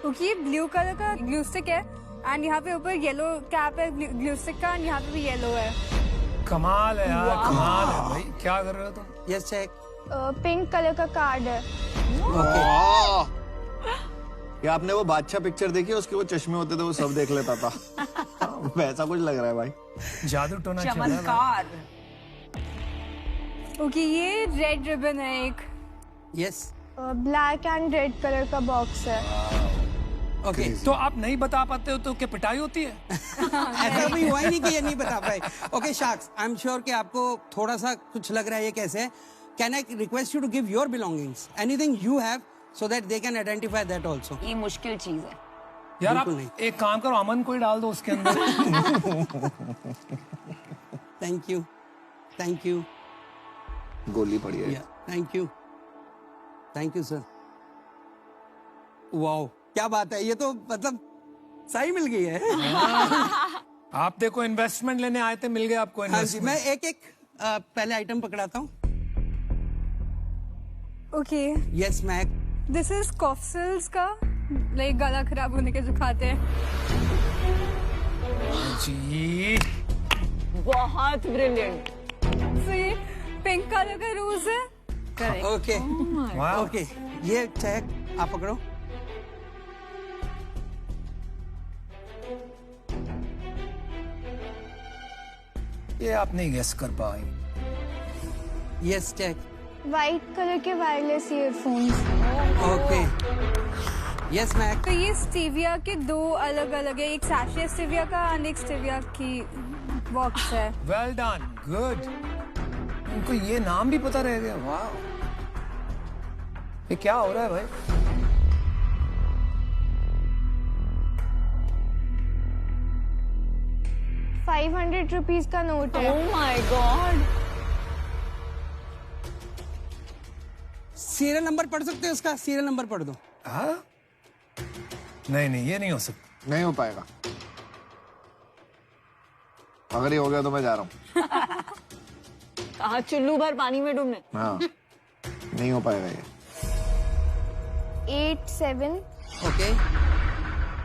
Speaker 13: Okay ये ब्लू कलर का ग्लू स्टिक है एंड यहाँ पे ऊपर येलो कैप है ग्लू स्टिक का एंड यहाँ पे भी येलो है।
Speaker 5: कमाल है यार, कमाल है भाई। क्या कर रहे हो तुम?
Speaker 12: Yes, check.
Speaker 13: पिंक कलर का कार्ड है।
Speaker 10: ये आपने वो बादशाह पिक्चर देखी, उसके वो चश्मे होते थे, वो सब देख लेता था। वैसा कुछ लग रहा है भाई।
Speaker 5: जादू टोना चल रहा है।
Speaker 7: चमत्कार।
Speaker 13: ओके ये रेड रिबन है एक।
Speaker 12: Yes.
Speaker 13: Black and red colour का बॉक्स है।
Speaker 12: Okay.
Speaker 5: तो आप नहीं बता पाते हो तो क्या पिटाई होती है?
Speaker 12: ऐसा भी हुआ ही नहीं कि ये नहीं बता पाए। Okay, Sharks, I'm sure कि आपको थोड़ा सा कुछ लग रहा है ये कैसे है। Can I request you to give your belongings, anything you have, so that they can identify that also.
Speaker 7: ये मुश्किल चीज है।
Speaker 5: यार आप
Speaker 12: बिल्कुल नहीं।
Speaker 5: एक काम करो, अमन को ही डाल दो उसके अंदर।
Speaker 12: Thank you. Thank you.
Speaker 10: गोली पड़ी है।
Speaker 12: Yeah, thank you. Thank you, sir. Wow, क्या बात है, ये तो मतलब सही मिल गई है।
Speaker 5: आप देखो इन्वेस्टमेंट लेने आए थे, मिल गए आपको
Speaker 12: हाँ जी,
Speaker 5: इन्वेस्टमेंट।
Speaker 12: मैं एक एक पहले आइटम पकड़ाता हूँ।
Speaker 13: Okay
Speaker 12: Yes, Mac.
Speaker 13: This is Cofsils का लाइक गला खराब होने के जो खाते हैं।
Speaker 5: जी
Speaker 3: बहुत ब्रिलियंट।
Speaker 13: सो ये पिंक कलर का रोज है।
Speaker 12: Okay.
Speaker 5: वाह।
Speaker 12: Okay, ये चेक आप पकड़ो।
Speaker 5: ये आप नहीं गेस कर पाई।
Speaker 12: Yes, check.
Speaker 13: वाइट कलर के wireless earphones.
Speaker 12: Okay. Yes, Mac.
Speaker 13: तो ये स्टीविया के दो अलग अलग है, एक सैशे स्टीविया का और एक स्टीविया की बॉक्स है।
Speaker 5: Well done, good. उनको ये नाम भी पता रह गया। वाह, ये क्या हो रहा है भाई?
Speaker 13: ₹500 का नोट है।
Speaker 3: Oh my God!
Speaker 12: Serial number पढ़ सकते हो इसका? सीरियल नंबर पढ़ दो।
Speaker 5: हाँ? नहीं नहीं, ये नहीं हो सकता।
Speaker 10: नहीं हो पाएगा। अगर ये हो गया तो मैं जा रहा हूँ।
Speaker 3: कहा चुल्लू भर पानी में डूबने।
Speaker 10: हाँ, नहीं हो पाएगा ये।
Speaker 13: 87
Speaker 12: Okay.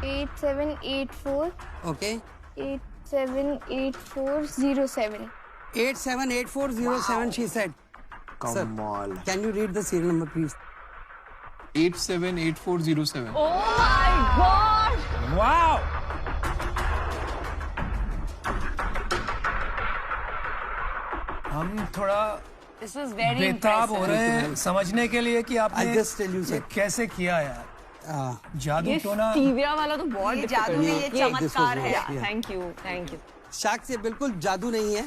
Speaker 13: 8784
Speaker 12: Okay.
Speaker 13: 878407।
Speaker 12: 878407 she said. Sir,
Speaker 10: कमाल।
Speaker 12: can you read the serial number please?
Speaker 4: 878407.
Speaker 3: Oh my God!
Speaker 5: वाह। हम थोड़ा
Speaker 7: This was very
Speaker 5: बेताब हो
Speaker 7: impressive.
Speaker 5: रहे हैं समझने के लिए कि आपने
Speaker 12: I'll just tell you, sir.
Speaker 5: ये कैसे किया यार। जादू
Speaker 3: ये
Speaker 5: टोना।
Speaker 3: स्टीविया वाला तो बहुत
Speaker 7: ये
Speaker 3: difficult
Speaker 7: जादू नहीं,
Speaker 3: है।
Speaker 7: ये
Speaker 12: this was
Speaker 7: चमत्कार है।
Speaker 12: worse, yeah.
Speaker 3: Thank you, thank you.
Speaker 12: Shark से बिल्कुल जादू नहीं है,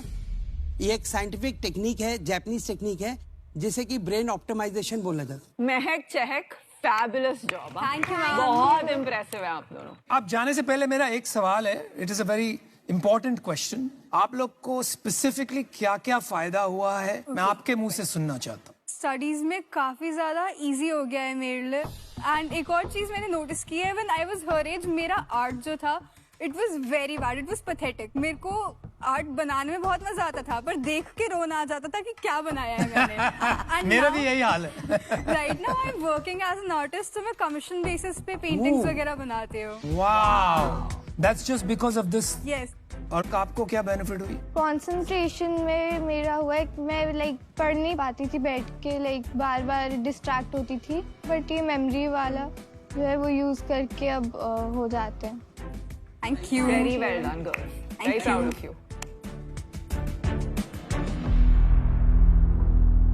Speaker 12: ये एक साइंटिफिक टेक्निक है, जापानीज टेक्निक है, जिसे कि ब्रेन ऑप्टिमाइजेशन बोला जाता है।
Speaker 3: महक चहक fabulous job.
Speaker 13: Thank you, ma'am.
Speaker 3: बहुत इम्प्रेसिव है आप दोनों।
Speaker 5: आप जाने से पहले मेरा एक सवाल है। It is a very important question. आप लोग को स्पेसिफिकली क्या क्या फायदा हुआ है, मैं आपके मुंह से सुनना चाहता हूँ।
Speaker 13: स्टडीज में काफी ज्यादा इजी हो गया है मेरे लिए। एंड एक और चीज मैंने नोटिस की है, when I was her age मेरा आर्ट जो था it was very bad, it was pathetic. मेरे को आर्ट बनाने में बहुत मजा आता था, पर देख के रोना आ जाता था कि क्या बनाया है मैंने। And
Speaker 5: मेरा
Speaker 13: now-
Speaker 5: भी यही हाल है।
Speaker 13: Right now I am working as an artist, तो मैं कमीशन बेसिस पे पेंटिंग्स वगैरह बनाती हूँ।
Speaker 5: Wow, that's just because of this.
Speaker 13: Yes.
Speaker 5: और आपको क्या बेनिफिट हुई?
Speaker 13: कंसंट्रेशन में मेरा हुआ है, मैं लाइक पढ़ नहीं पाती थी बैठ के, लाइक बार बार डिस्ट्रैक्ट होती थी, बट ये मेमोरी वाला जो है वो यूज करके अब हो जाते हैं। Thank you.
Speaker 3: Very well done, girls. Very
Speaker 13: you.
Speaker 3: proud of you.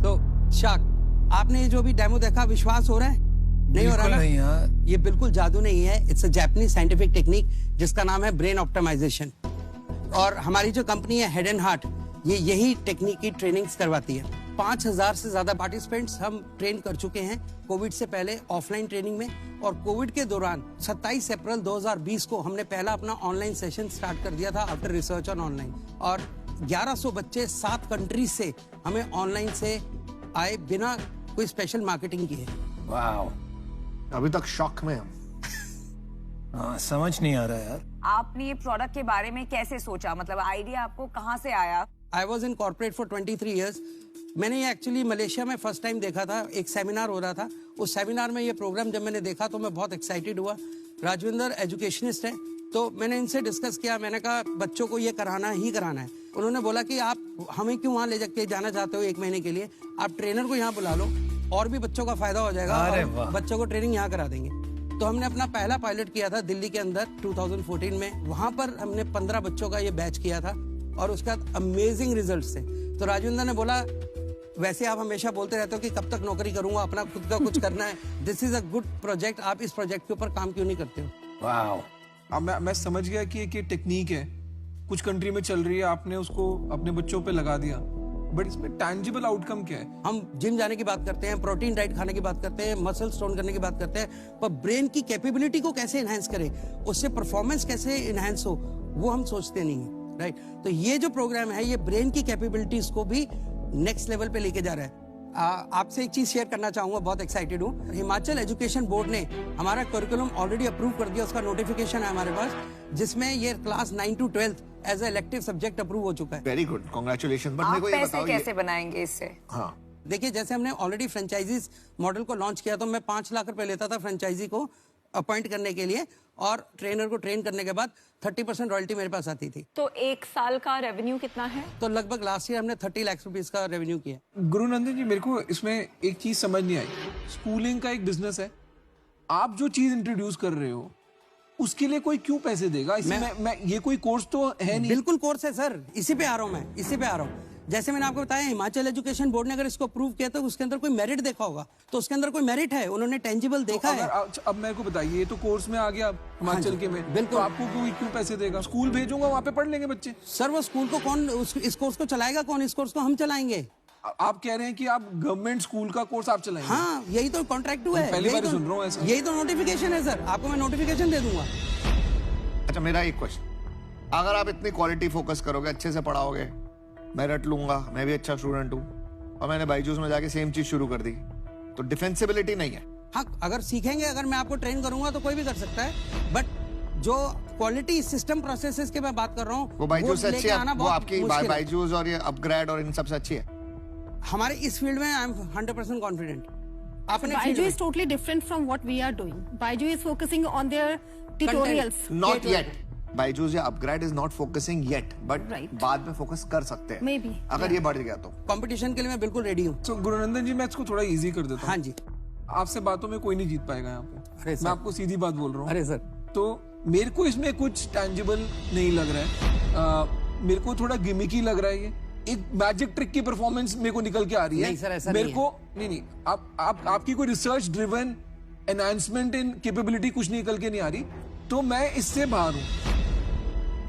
Speaker 12: तो शार्क, आपने ये जो भी डेमो देखा, विश्वास हो रहा है? नहीं हो रहा ना?
Speaker 5: नहीं यार।
Speaker 12: ये बिल्कुल जादू नहीं है, it's a Japanese scientific technique जिसका नाम है ब्रेन ऑप्टिमाइजेशन। और हमारी जो कंपनी है हेड एंड हार्ट, ये यही टेक्निक की ट्रेनिंग्स करवाती है। 5000 से ज्यादा पार्टिसिपेंट्स हम ट्रेन कर चुके हैं कोविड से पहले ऑफलाइन ट्रेनिंग में, और कोविड के दौरान 27 अप्रैल 2020 को हमने पहला अपना ऑनलाइन सेशन स्टार्ट कर दिया था आफ्टर रिसर्च ऑन ऑनलाइन, और 1100 बच्चे 7 कंट्रीज से हमें ऑनलाइन से आए बिना कोई स्पेशल मार्केटिंग किए।
Speaker 5: वाओ,
Speaker 10: अभी तक शॉक में हम।
Speaker 5: हाँ, समझ नहीं आ रहा यार।
Speaker 7: आपने ये प्रोडक्ट के बारे में कैसे सोचा, मतलब आइडिया आपको कहाँ से आया?
Speaker 12: I was in corporate for 23 years. मैंने ये एक्चुअली मलेशिया में फर्स्ट टाइम देखा था, एक सेमिनार हो रहा था, उस सेमिनार में ये प्रोग्राम जब मैंने देखा तो मैं बहुत एक्साइटेड हुआ। राजविंदर एजुकेशनिस्ट है, तो मैंने इनसे डिस्कस किया, मैंने कहा बच्चों को ये कराना ही कराना है। उन्होंने बोला कि आप हमें क्यों वहाँ ले जाके जाना चाहते हो 1 महीने के लिए, आप ट्रेनर को यहाँ बुला लो और भी बच्चों का फायदा हो जाएगा और बच्चों को ट्रेनिंग यहाँ करा देंगे। तो हमने अपना पहला पायलट किया था दिल्ली के अंदर 2014 में, वहाँ पर हमने 15 बच्चों का ये बैच किया था और उसके बाद अमेजिंग रिजल्ट्स थे। तो राजविंदर ने बोला वैसे आप हमेशा बोलते रहते हो कि कब तक नौकरी करूंगा, अपना खुद का कुछ करना है, this is a good project, आप इस प्रोजेक्ट के ऊपर काम क्यों नहीं करते हो?
Speaker 5: वाओ,
Speaker 4: अब मैं समझ गया कि एक टेक्निक है, कुछ कंट्री में चल रही है, आपने उसको अपने बच्चों पे लगा दिया, बट इसमें टैंजिबल आउटकम क्या है?
Speaker 12: हम जिम जाने की बात करते हैं, प्रोटीन डाइट खाने की बात करते हैं, मसल स्टोन करने की बात करते हैं, पर ब्रेन की कैपेबिलिटी को कैसे एनहांस करें, उससे परफॉर्मेंस कैसे एनहांस हो, वो हम सोचते नहीं है, राइट? तो ये जो प्रोग्राम है ये ब्रेन की कैपेबिलिटीज को भी नेक्स्ट लेवल पे लेके जा रहा है। आपसे एक चीज शेयर करना चाहूंगा, बहुत एक्साइटेड हूँ। हिमाचल एजुकेशन बोर्ड ने हमारा करिकुलम ऑलरेडी अप्रूव कर दिया, उसका नोटिफिकेशन है हमारे पास, जिसमें ये class 9 to 12 as a elective subject approve हो चुका है।
Speaker 10: Very good, congratulation. बट
Speaker 7: आप
Speaker 10: मेरे को ये
Speaker 7: पैसे
Speaker 10: बताओ
Speaker 7: कैसे बनाएंगे इससे?
Speaker 10: हाँ,
Speaker 12: देखिए जैसे हमने ऑलरेडी फ्रेंचाइजीज मॉडल को लॉन्च किया, तो मैं 5 लाख रुपए लेता था फ्रेंचाइजी को अपॉइंट करने के लिए, और ट्रेनर को ट्रेन करने के बाद 30% रॉयल्टी मेरे पास आती थी।
Speaker 3: तो 1 साल का रेवेन्यू कितना है?
Speaker 12: तो लगभग लास्ट ईयर हमने 30 लाख रुपीस का रेवेन्यू किया।
Speaker 4: गुरुनंदन जी, मेरे को इसमें एक चीज समझ नहीं आई, स्कूलिंग का एक बिजनेस है, आप जो चीज इंट्रोड्यूस कर रहे हो उसके लिए कोई क्यों पैसे देगा? इसमें मैं ये कोई कोर्स तो है नहीं।
Speaker 12: बिल्कुल कोर्स है सर, इसी पे आ रहा हूँ मैं, इसी पे आ रहा हूँ। जैसे मैंने आपको बताया, हिमाचल एजुकेशन बोर्ड ने अगर इसको अप्रूव किया तो उसके अंदर कोई मेरिट देखा होगा, तो उसके अंदर कोई मेरिट है, उन्होंने टेंजिबल देखा है।
Speaker 4: अब मेरे को बताइए, ये तो कोर्स में आ गया हिमाचल के में,
Speaker 12: बिल्कुल।
Speaker 4: तो आपको कोई क्यों पैसे देगा? स्कूल भेजूंगा, वहाँ पे पढ़ लेंगे बच्चे।
Speaker 12: सर वो स्कूल को कौन, इस कोर्स को चलाएगा कौन? इस कोर्स को हम चलाएंगे।
Speaker 4: आप कह रहे हैं कि आप गवर्नमेंट स्कूल का कोर्स आप चलाएंगे?
Speaker 12: हाँ, यही तो कॉन्ट्रैक्ट हुआ है,
Speaker 4: पहली बार सुन रहा हूँ ऐसा।
Speaker 12: यही तो नोटिफिकेशन है सर, आपको मैं नोटिफिकेशन दे दूंगा।
Speaker 10: अच्छा मेरा एक क्वेश्चन, अगर आप इतनी क्वालिटी फोकस करोगे, अच्छे से पढ़ाओगे, मैं रट लूंगा, मैं भी अच्छा स्टूडेंट हूँ, और मैंने बायजूस में जाके सेम चीज शुरू कर दी, तो डिफेंसिबिलिटी नहीं है?
Speaker 12: हाँ, अगर सीखेंगे, अगर मैं आपको ट्रेन करूंगा तो कोई भी कर सकता है, बट जो क्वालिटी सिस्टम प्रोसेसेस की मैं बात कर रहा हूँ,
Speaker 10: वो बायजूस से अच्छी है, वो आपकी बायजूस और ये अपग्रेड और इन सबसे अच्छी है
Speaker 12: हमारे इस फील्ड में। I am 100% confident.
Speaker 14: Baiju is totally different from what we are doing. Baiju is focusing on their tutorials.
Speaker 10: Not yet. Byju's या upGrad is not focusing yet, but बाद में फोकस कर सकते हैं
Speaker 14: Maybe.
Speaker 10: अगर ये बढ़ गया तो।
Speaker 12: कंपटीशन के लिए मैं बिल्कुल रेडी हूँ।
Speaker 4: तो गुरुनंदन जी, मैं इसको थोड़ा इजी कर देता हूँ।
Speaker 12: हाँ जी।
Speaker 4: आपसे बातों में कोई नहीं जीत पाएगा यहाँ पे, मैं आपको सीधी बात बोल रहा हूँ।
Speaker 12: अरे सर,
Speaker 4: तो मेरे को इसमें कुछ टैंजिबल नहीं लग रहा है, मेरे को थोड़ा गिमिकी लग रहा है। ये एक मैजिक ट्रिक की परफॉर्मेंस मेरे को निकल के आ रही है।
Speaker 12: नहीं सर, ऐसा
Speaker 4: मेरे
Speaker 12: नहीं
Speaker 4: को नहीं, आपकी कोई रिसर्च ड्रिवन एनहांसमेंट इन कैपेबिलिटी कुछ निकल के नहीं आ रही, तो मैं इससे बाहर हूँ।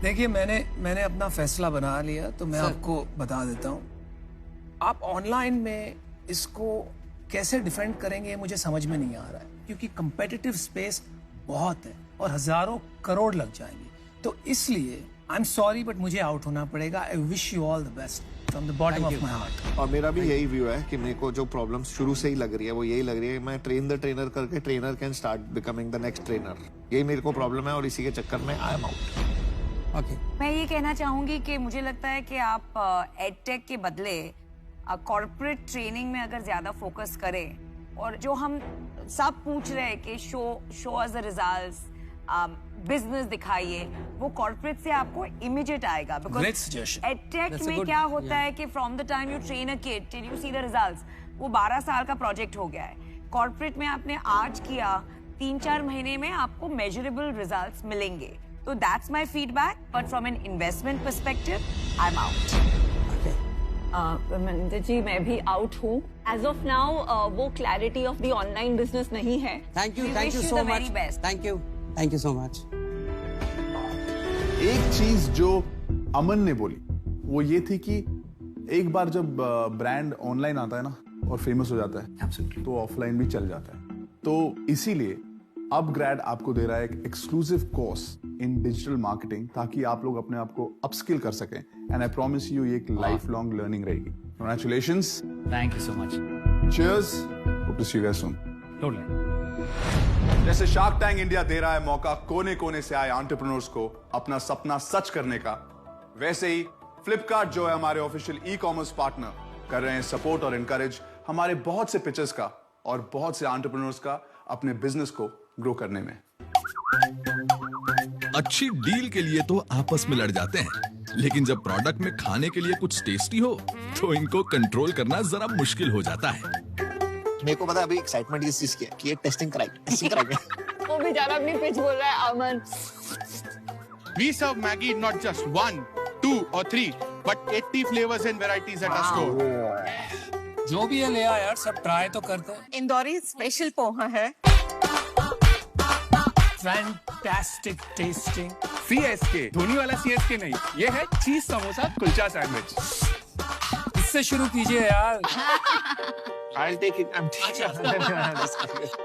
Speaker 5: देखिए, मैंने अपना फैसला बना लिया, तो मैं आपको बता देता हूँ। आप ऑनलाइन में इसको कैसे डिफेंड करेंगे मुझे समझ में नहीं आ रहा है, क्योंकि कंपेटिटिव स्पेस बहुत है और हजारों करोड़ लग जाएंगे। तो इसलिए आई एम सॉरी, बट मुझे आउट होना पड़ेगा। I wish you all the best from the bottom of my heart.
Speaker 10: और मेरा भी यही व्यू है कि मेरे को जो प्रॉब्लम शुरू से ही लग रही है वो यही लग रही है, मैं ट्रेन द ट्रेनर करके trainer can start becoming the next trainer, यही मेरे को प्रॉब्लम है, और इसी के चक्कर में आई एम आउट।
Speaker 7: मैं ये कहना चाहूंगी कि मुझे लगता है कि आप एडटेक के बदले कॉर्पोरेट ट्रेनिंग में अगर ज्यादा फोकस करें, और जो हम सब पूछ रहे हैं कि show us the results, business दिखाइए, वो कॉर्पोरेट से आपको इमीडिएट आएगा। बिकॉज एडटेक में क्या होता है कि from the time you train a kid till you see the results, वो 12 साल का प्रोजेक्ट हो गया है। कॉर्पोरेट में आपने आज किया, 3-4 महीने में आपको मेजरेबल रिजल्ट्स मिलेंगे। So that's my feedback, but from an investment perspective, I'm out.
Speaker 3: Maninder ji, मैं भी आउट हूँ। एज ऑफ नाउ वो clarity of the online business नहीं है।
Speaker 12: Thank you so much, thank you so much.
Speaker 1: एक चीज जो अमन ने बोली वो ये थी कि एक बार जब ब्रांड ऑनलाइन आता है ना और फेमस हो जाता है तो ऑफलाइन भी चल जाता है। तो इसीलिए अपग्रेड आपको दे रहा है एक exclusive course in digital marketing, ताकि आप लोग अपने आप को अपस्किल कर सकें। एंड आई प्रॉमिस यू ये एक लाइफ लॉन्ग लर्निंग रहेगी। Congratulations,
Speaker 8: thank you so much.
Speaker 1: Cheers, hope to see you guys soon.
Speaker 8: Totally.
Speaker 1: जैसे शार्क टैंक इंडिया दे रहा है मौका कोने कोने से आए एंटरप्रेन्योर्स को अपना सपना सच करने का, वैसे ही फ्लिपकार्ट जो है हमारे ऑफिशियल ई कॉमर्स पार्टनर, कर रहे हैं सपोर्ट और एनकरेज हमारे बहुत से पिचेस का और बहुत से एंटरप्रेन्योर्स का अपने बिजनेस को ग्रो करने में।
Speaker 2: अच्छी डील के लिए तो आपस में लड़ जाते हैं, लेकिन जब प्रोडक्ट में खाने के लिए कुछ टेस्टी हो तो इनको कंट्रोल करना जरा मुश्किल हो जाता है।
Speaker 10: मेरे को पता है अभी एक्साइटमेंट इस चीज की है कि ये टेस्टिंग कराएंगे।
Speaker 3: वो बेचारा अपनी पिच बोल रहा है अमन।
Speaker 15: We serve Maggi not just 1, 2 or 3, but 80 flavors and varieties at our store.
Speaker 5: जो भी ये ले आया यार, सब ट्राई तो करते हैं।
Speaker 3: इंदौरी स्पेशल पोहा है।
Speaker 5: Fantastic testing.
Speaker 15: CSK, धोनी वाला CSK नहीं, ये है चीज समोसा कुलचा सैंडविच।
Speaker 5: इससे शुरू कीजिए यार।
Speaker 10: I'll take it.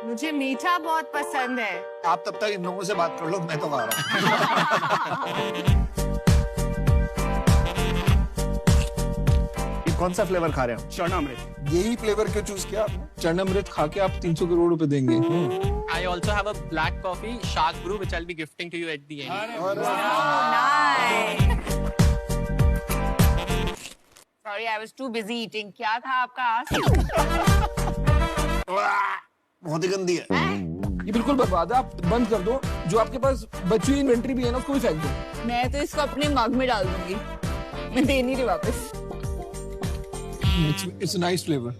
Speaker 3: मुझे मीठा बहुत पसंद है।
Speaker 10: आप तब तक इन लोगों से बात कर लो, मैं तो खा रहा हूँ। कौन सा फ्लेवर खा रहे हो?
Speaker 15: चरणामृत।
Speaker 4: यही फ्लेवर क्यों चूज किया आपने? चरणामृत खा के आप 300 करोड़ रुपए देंगे।
Speaker 9: I also have a black coffee, Shark Brew, which I'll be gifting to you at the end.
Speaker 3: Sorry, I was too busy eating. क्या था आपका आज?
Speaker 10: बहुत ही गंदी है।
Speaker 4: ये बिल्कुल बर्बाद है, आप बंद कर दो। जो आपके पास बची हुई इन्वेंट्री भी है ना, उसको भी फेंक दो।
Speaker 3: मैं तो इसको अपने मग में डाल दूंगी, मैं दे नहीं रही वापस।
Speaker 4: It's a nice flavor.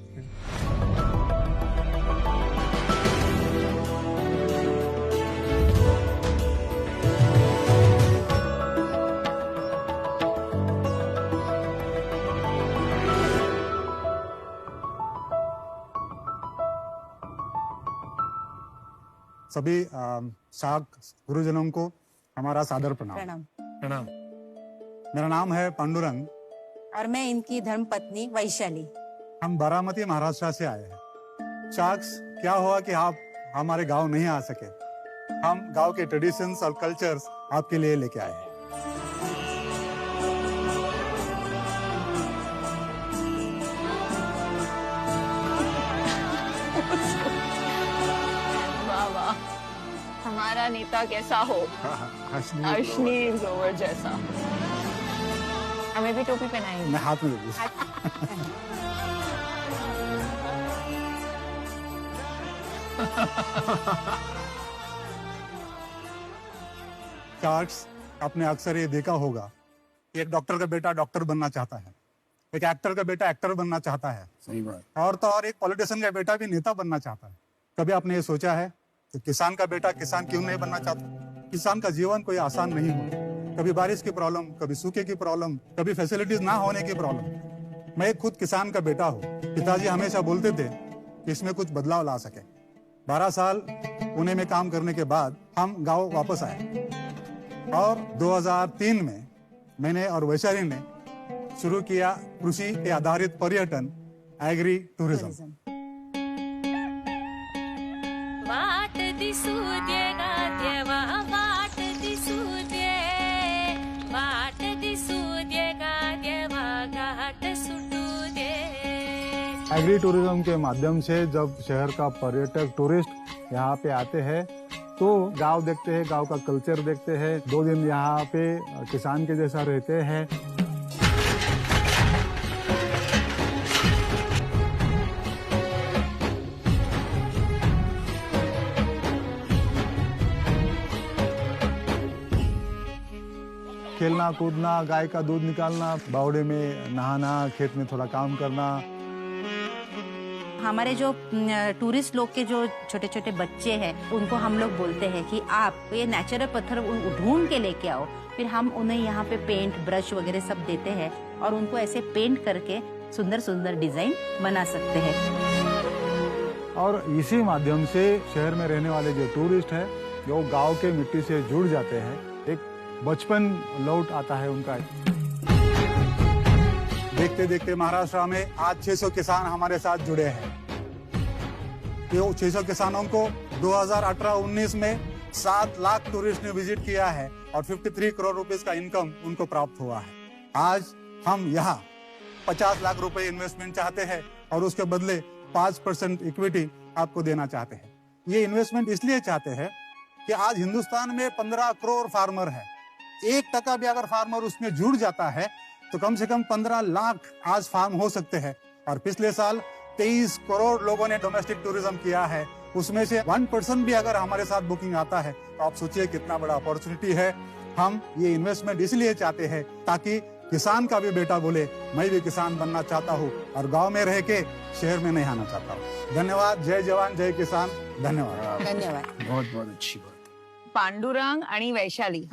Speaker 16: सभी शार्क गुरुजनों को हमारा सादर प्रणाम।
Speaker 5: प्रणाम।
Speaker 16: मेरा नाम है पांडुरंग
Speaker 14: और मैं इनकी धर्मपत्नी वैशाली।
Speaker 16: हम बारामती महाराष्ट्र से आए हैं। शार्क्स, क्या हुआ कि आप हमारे गांव नहीं आ सके? हम गांव के ट्रेडिशंस और कल्चर्स आपके लिए लेके आए हैं।
Speaker 3: वाह वाह, हमारा नेता कैसा हो? अश्नी जोवर जैसा। हमें भी टोपी पहनाएंगे।
Speaker 16: मैं हाथ में ले लूं। शार्क्स, आपने अक्सर ये देखा होगा कि एक डॉक्टर का बेटा डॉक्टर बनना चाहता है, एक एक्टर का बेटा एक्टर बनना चाहता है,
Speaker 5: सही बात।
Speaker 16: और तो और एक पॉलिटिशियन का बेटा भी नेता बनना चाहता है। कभी आपने ये सोचा है कि किसान का बेटा किसान क्यों नहीं बनना चाहता? किसान का जीवन कोई आसान नहीं होता। कभी बारिश की प्रॉब्लम, कभी सूखे की प्रॉब्लम, कभी फैसिलिटीज ना होने की प्रॉब्लम। मैं खुद किसान का बेटा हूँ। पिताजी हमेशा बोलते थे कि इसमें कुछ बदलाव ला सके। 12 साल पुणे में काम करने के बाद हम गांव वापस आए और 2003 में मैंने और वैशाली ने शुरू किया कृषि पे आधारित पर्यटन, एग्री टूरिज्म।
Speaker 17: वाट दिसू दे ना देवा, वाट दिसू दे, वाट दिसू दे गा देवा, घाट सुटू दे।
Speaker 16: एग्री टूरिज्म के माध्यम से जब शहर का पर्यटक टूरिस्ट यहाँ पे आते हैं तो गांव देखते हैं, गांव का कल्चर देखते हैं, 2 दिन यहाँ पे किसान के जैसा रहते हैं। खेलना कूदना, गाय का दूध निकालना, बावड़े में नहाना, खेत में थोड़ा काम करना।
Speaker 14: हमारे जो टूरिस्ट लोग के जो छोटे छोटे बच्चे हैं, उनको हम लोग बोलते हैं कि आप ये नेचुरल पत्थर ढूंढ के लेके आओ। फिर हम उन्हें यहाँ पे पेंट, ब्रश वगैरह सब देते हैं और उनको ऐसे पेंट करके सुंदर सुंदर डिजाइन बना सकते हैं।
Speaker 16: और इसी माध्यम से शहर में रहने वाले जो टूरिस्ट है वो गांव के मिट्टी से जुड़ जाते हैं। एक बचपन लौट आता है उनका। देखते देखते महाराष्ट्र में आज 600 किसान हमारे साथ जुड़े हैं। ये 600 किसानों को 2018-19 में 7 लाख टूरिस्ट ने विजिट किया है और 53 करोड़ रुपए का इनकम उनको प्राप्त हुआ है। आज हम यहाँ 50 लाख रुपए इन्वेस्टमेंट चाहते हैं और उसके बदले 5% इक्विटी आपको देना चाहते हैं। ये इन्वेस्टमेंट इसलिए चाहते हैं कि आज हिंदुस्तान में 15 करोड़ फार्मर है। 1% भी अगर फार्मर उसमें जुड़ जाता है तो कम से कम 15 लाख आज फार्म हो सकते हैं। और पिछले साल 23 करोड़ लोगों ने डोमेस्टिक टूरिज्म किया है, उसमें से 1% भी अगर हमारे साथ बुकिंग आता है तो आप सोचिए कितना बड़ा अपॉर्चुनिटी है। हम ये इन्वेस्टमेंट इसलिए चाहते हैं ताकि किसान का भी बेटा बोले मैं भी किसान बनना चाहता हूँ और गांव में रह के शहर में नहीं आना चाहता हूँ। धन्यवाद। जय जवान जय किसान। धन्यवाद।
Speaker 7: धन्यवाद।
Speaker 5: बहुत बहुत अच्छी बात।
Speaker 7: पांडुरंग आणि वैशाली,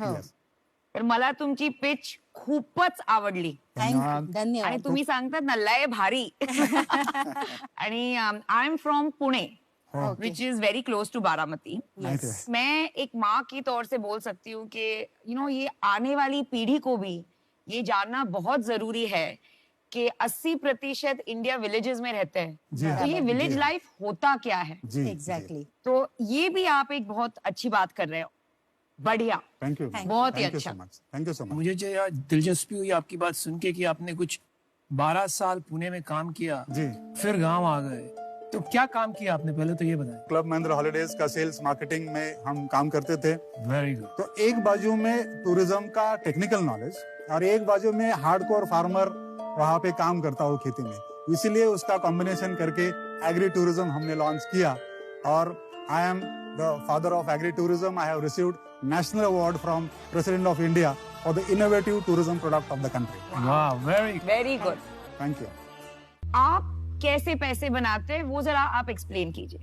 Speaker 7: तर मला तुमची पिच खूपच आवडली आणि तुम्ही सांगतात ना लय भारी आणि I am from Pune which is very close to Baramati. मैं एक माँ की तौर से बोल सकती हूँ कि ये आने वाली पीढ़ी को भी ये जानना बहुत जरूरी है कि 80% इंडिया विलेजेस में रहते हैं, तो ये विलेज लाइफ होता क्या है एग्जैक्टली। तो ये भी आप एक बहुत अच्छी बात कर रहे हो। बढ़िया,
Speaker 16: थैंक यू,
Speaker 7: बहुत ही अच्छा।
Speaker 16: Thank you so much.
Speaker 5: मुझे जो यार दिलचस्पी हुई आपकी बात सुन के कि आपने कुछ 12 साल पुणे में काम किया जी, फिर गांव आ गए, तो क्या काम किया आपने पहले तो ये बताएं।
Speaker 16: क्लब महिंद्रा हॉलिडेज का सेल्स मार्केटिंग में हम काम करते थे।
Speaker 5: Very good.
Speaker 16: तो एक बाजू में टूरिज्म का टेक्निकल नॉलेज और एक बाजू में हार्डकोर फार्मर वहाँ पे काम करता हो खेती में, इसीलिए उसका कॉम्बिनेशन करके एग्री टूरिज्म हमने लॉन्च किया। और I am the father of agri tourism. I have received national award from president of India for the innovative tourism product of the country.
Speaker 5: वाह,
Speaker 7: वेरी गुड।
Speaker 16: Thank you.
Speaker 7: आप कैसे पैसे बनाते हैं वो जरा आप एक्सप्लेन कीजिए।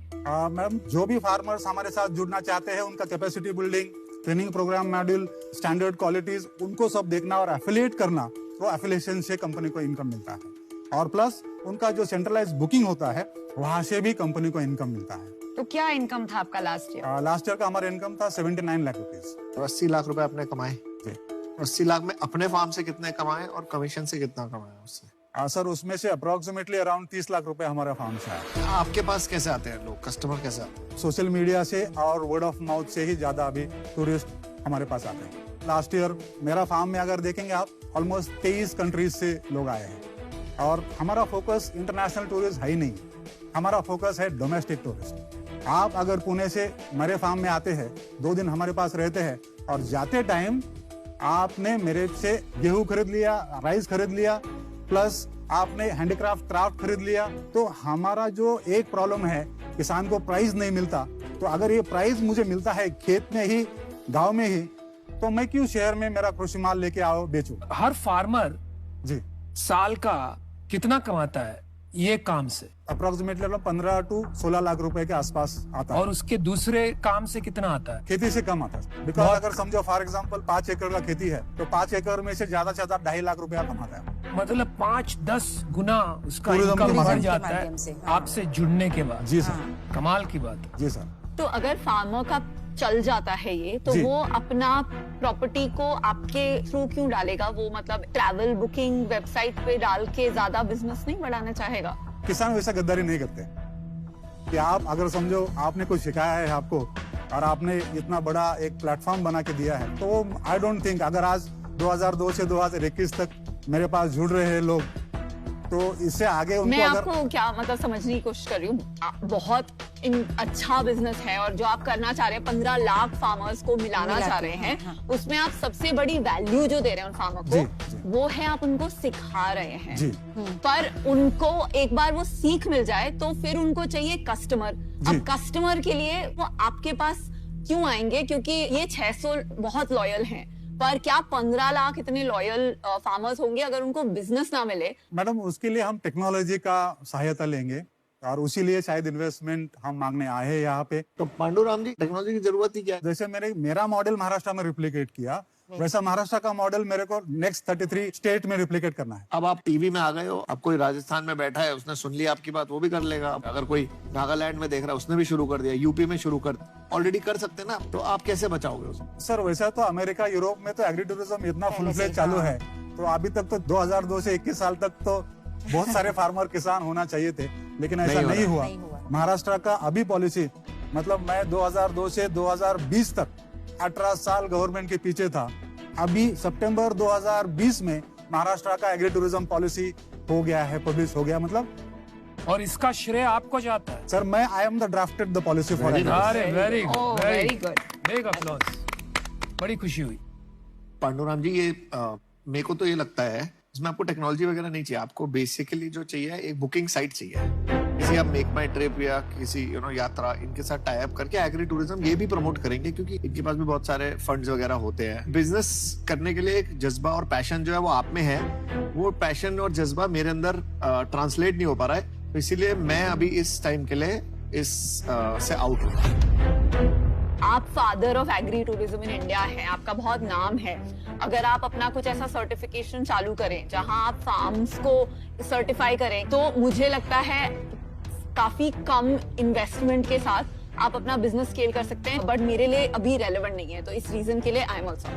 Speaker 16: मैम, जो भी फार्मर्स हमारे साथ जुड़ना चाहते हैं उनका capacity building, training programme, module, standard qualities, उनको सब देखना और एफिलिएट करना, तो एफिलिएशन से कंपनी को इनकम मिलता है। और प्लस उनका जो सेंट्रलाइज बुकिंग होता है वहां से भी कंपनी को इनकम मिलता है।
Speaker 7: तो क्या इनकम था आपका लास्ट ईयर?
Speaker 16: लास्ट ईयर का हमारा इनकम था 79 लाख रुपीज।
Speaker 10: तो 80 लाख रुपए आपने कमाए। 80 लाख में अपने फार्म से कितने कमाए और कमीशन से कितना कमाया उससे?
Speaker 16: सर, उसमें से अप्रोक्सीमेटली अराउंड 30 लाख रुपए हमारा फार्म से है।
Speaker 10: आपके पास कैसे आते हैं लोग, कस्टमर कैसे आते हैं?
Speaker 16: सोशल मीडिया से और वर्ड ऑफ माउथ से ही ज्यादा अभी टूरिस्ट हमारे पास आते हैं। लास्ट ईयर मेरा फार्म में अगर देखेंगे आप, ऑलमोस्ट 23 कंट्रीज से लोग आए हैं। और हमारा फोकस इंटरनेशनल टूरिस्ट है ही नहीं, हमारा फोकस है डोमेस्टिक टूरिस्ट। आप अगर पुणे से मेरे फार्म में आते हैं, 2 दिन हमारे पास रहते हैं और जाते टाइम आपने मेरे से गेहूं खरीद लिया, राइस खरीद लिया, प्लस आपने हैंडीक्राफ्ट क्राफ्ट खरीद लिया, तो हमारा जो एक प्रॉब्लम है किसान को प्राइस नहीं मिलता। तो अगर ये प्राइस मुझे मिलता है खेत में ही, गांव में ही, तो मैं क्यों शहर में मेरा कृषि माल लेके आओ बेचूं?
Speaker 5: हर फार्मर
Speaker 16: जी
Speaker 5: साल का कितना कमाता है ये काम से?
Speaker 16: अप्रोक्सीमेटली 15 to 16 लाख रुपए के आसपास आता है।
Speaker 5: और उसके दूसरे काम से कितना आता है?
Speaker 16: खेती से कम आता है। बिकॉज अगर समझो फॉर एग्जांपल 5 एकड़ का खेती है तो 5 एकड़ में से ज्यादा 2.5 लाख रुपया कमाता है।
Speaker 5: मतलब 5-10 गुना उसका
Speaker 16: टूरिज्म
Speaker 5: इनकम
Speaker 16: के
Speaker 5: बढ़
Speaker 16: माध्यम
Speaker 5: जाता है आपसे जुड़ने के बाद।
Speaker 16: जी सर,
Speaker 5: कमाल की बात है।
Speaker 16: जी सर।
Speaker 3: तो अगर फार्मर का चल जाता है ये, तो वो अपना प्रॉपर्टी को आपके थ्रू क्यों डालेगा? वो मतलब ट्रैवल बुकिंग वेबसाइट पे डाल के ज्यादा बिजनेस नहीं बढ़ाना चाहेगा?
Speaker 16: किसान वैसा गद्दारी नहीं करते कि आप अगर समझो आपने कुछ सिखाया है आपको और आपने इतना बड़ा एक प्लेटफॉर्म बना के दिया है, तो आई डोंट थिंक अगर आज 2002 से 2021 तक मेरे पास जुड़ रहे हैं लोग, तो इससे आगे उनको
Speaker 3: मैं
Speaker 16: अगर
Speaker 3: आपको क्या मतलब समझने की कोशिश कर रही हूँ। बहुत अच्छा बिजनेस है और जो आप करना चाह रहे हैं, 15 लाख फार्मर्स को मिलाना चाह रहे हैं, उसमें आप सबसे बड़ी वैल्यू जो दे रहे हैं उन फार्मर को, वो है आप उनको सिखा रहे हैं। पर उनको एक बार वो सीख मिल जाए तो फिर उनको चाहिए कस्टमर। अब कस्टमर के लिए वो आपके पास क्यों आएंगे? क्योंकि ये 600 बहुत लॉयल हैं, पर क्या 15 लाख इतने लॉयल फार्मर्स होंगे अगर उनको बिजनेस ना मिले?
Speaker 16: मैडम, उसके लिए हम टेक्नोलॉजी का सहायता लेंगे और उसी लिए शायद इन्वेस्टमेंट हम मांगने आए हैं यहाँ पे।
Speaker 10: तो पांडुराम जी, टेक्नोलॉजी की जरूरत ही क्या है?
Speaker 16: जैसे मेरा मॉडल महाराष्ट्र में रिप्लिकेट किया, वैसा महाराष्ट्र का मॉडल मेरे को नेक्स्ट 33 स्टेट में रिप्लिकेट करना है।
Speaker 10: अब आप टीवी में आ गए हो, अब कोई राजस्थान में बैठा है, उसने सुन लिया आपकी बात, वो भी कर लेगा। अगर कोई नागालैंड में देख रहा है, उसने भी शुरू कर दिया, यूपी में शुरू कर, ऑलरेडी कर सकते हैं ना, तो आप कैसे बचाओगे उसे?
Speaker 16: सर, वैसा तो अमेरिका, यूरोप में तो एग्री टूरिज्म इतना फुल फ्लेज चालू है तो अभी तक तो 2002 से 21 साल तक तो बहुत सारे फार्मर किसान होना चाहिए थे, लेकिन ऐसा नहीं हुआ। महाराष्ट्र का अभी पॉलिसी, मतलब मैं 2002 से 2020 तक 18 साल गवर्नमेंट के पीछे था। अभी सितंबर 2020 में महाराष्ट्र का एग्री टूरिज्म पॉलिसी हो गया है, पब्लिश हो गया, मतलब।
Speaker 5: और इसका श्रेय आपको जाता है
Speaker 16: सर, मैं आई am the drafted the policy for
Speaker 5: very good, big applause, बड़ी खुशी हुई।
Speaker 10: पांडुराम जी, ये मेरे को तो ये लगता है इसमें आपको टेक्नोलॉजी वगैरह नहीं चाहिए, आपको बेसिकली जो चाहिए एक बुकिंग साइट चाहिए। किसी आप मेक माई ट्रिप या किसी यात्रा, इनके साथ टाई अप करके एग्री टूरिज्म ये भी प्रमोट करेंगे, क्योंकि इनके पास भी बहुत सारे फंड्स वगैरह होते हैं। बिजनेस करने के लिए एक जज्बा और पैशन जो है वो आप में है, वो पैशन और जज्बा मेरे अंदर ट्रांसलेट नहीं हो पा रहा है, तो इसीलिए मैं अभी इस टाइम के लिए इस से आउट हूँ।
Speaker 3: आप father of agri tourism in India हैं, आपका बहुत नाम है। अगर आप अपना कुछ ऐसा सर्टिफिकेशन चालू करें जहां आप फार्म्स को सर्टिफाई करें, तो मुझे लगता है काफी कम इन्वेस्टमेंट के साथ आप अपना बिजनेस स्केल कर सकते हैं, बट मेरे लिए अभी रेलेवेंट नहीं है, तो इस रीजन के लिए आई एम ऑल्सो।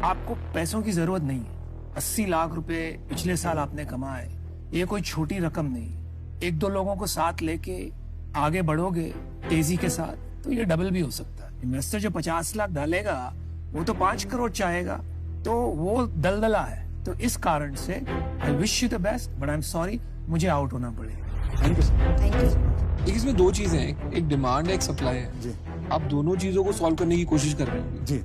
Speaker 5: आपको पैसों की जरूरत नहीं है। 80 लाख रुपए पिछले साल आपने कमाए, ये कोई छोटी रकम नहीं। एक दो लोगों को साथ लेके आगे बढ़ोगे तेजी के साथ, तो ये डबल भी हो सकता है। इन्वेस्टर जो 50 लाख डालेगा वो तो 5 करोड़ चाहेगा, तो वो दलदला है। तो इस कारण से I wish you the best, but I am sorry, मुझे आउट होना पड़ेगा।
Speaker 16: Thank you sir.
Speaker 7: Thank you.
Speaker 4: देखिए, इसमें दो चीजें हैं, एक डिमांड है, एक सप्लाई है जी। आप दोनों चीजों को सॉल्व करने की कोशिश कर रहे हैं
Speaker 16: जी।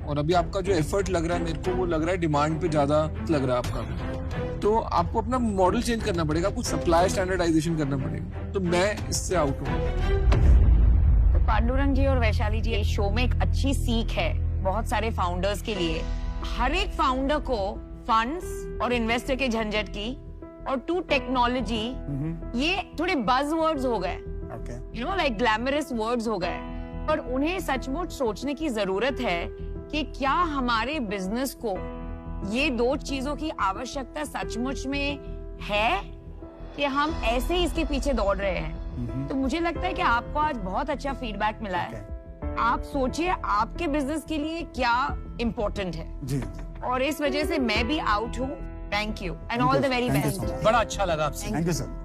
Speaker 4: और अभी आपका जो एफर्ट लग रहा है, मेरे को वो लग रहा है डिमांड पे ज्यादा लग रहा है आपका, तो आपको अपना मॉडल चेंज करना पड़ेगा, कुछ सप्लाई स्टैंडर्डाइजेशन करना पड़ेगा। तो मैं इससे आउट हूँ।
Speaker 7: पांडुरंग जी और वैशाली जी, इस शो में एक अच्छी सीख है बहुत सारे फाउंडर्स के लिए। हर एक फाउंडर को फंड्स और इन्वेस्टर के झंझट की और टू टेक्नोलॉजी, ये थोड़े बज वर्ड्स हो गए, लाइक ग्लैमरस वर्ड्स हो गए, पर उन्हें सचमुच सोचने की जरूरत है कि क्या हमारे बिजनेस को ये दो चीजों की आवश्यकता सचमुच में है कि हम ऐसे ही इसके पीछे दौड़ रहे हैं। तो मुझे लगता है कि आपको आज बहुत अच्छा फीडबैक मिला है। आप सोचिए आपके बिजनेस के लिए क्या इम्पोर्टेंट है
Speaker 16: जी,
Speaker 7: और इस वजह से मैं भी आउट हूँ। Thank you and all the very best.
Speaker 5: बड़ा अच्छा लगा आपसे।
Speaker 16: Thank you sir.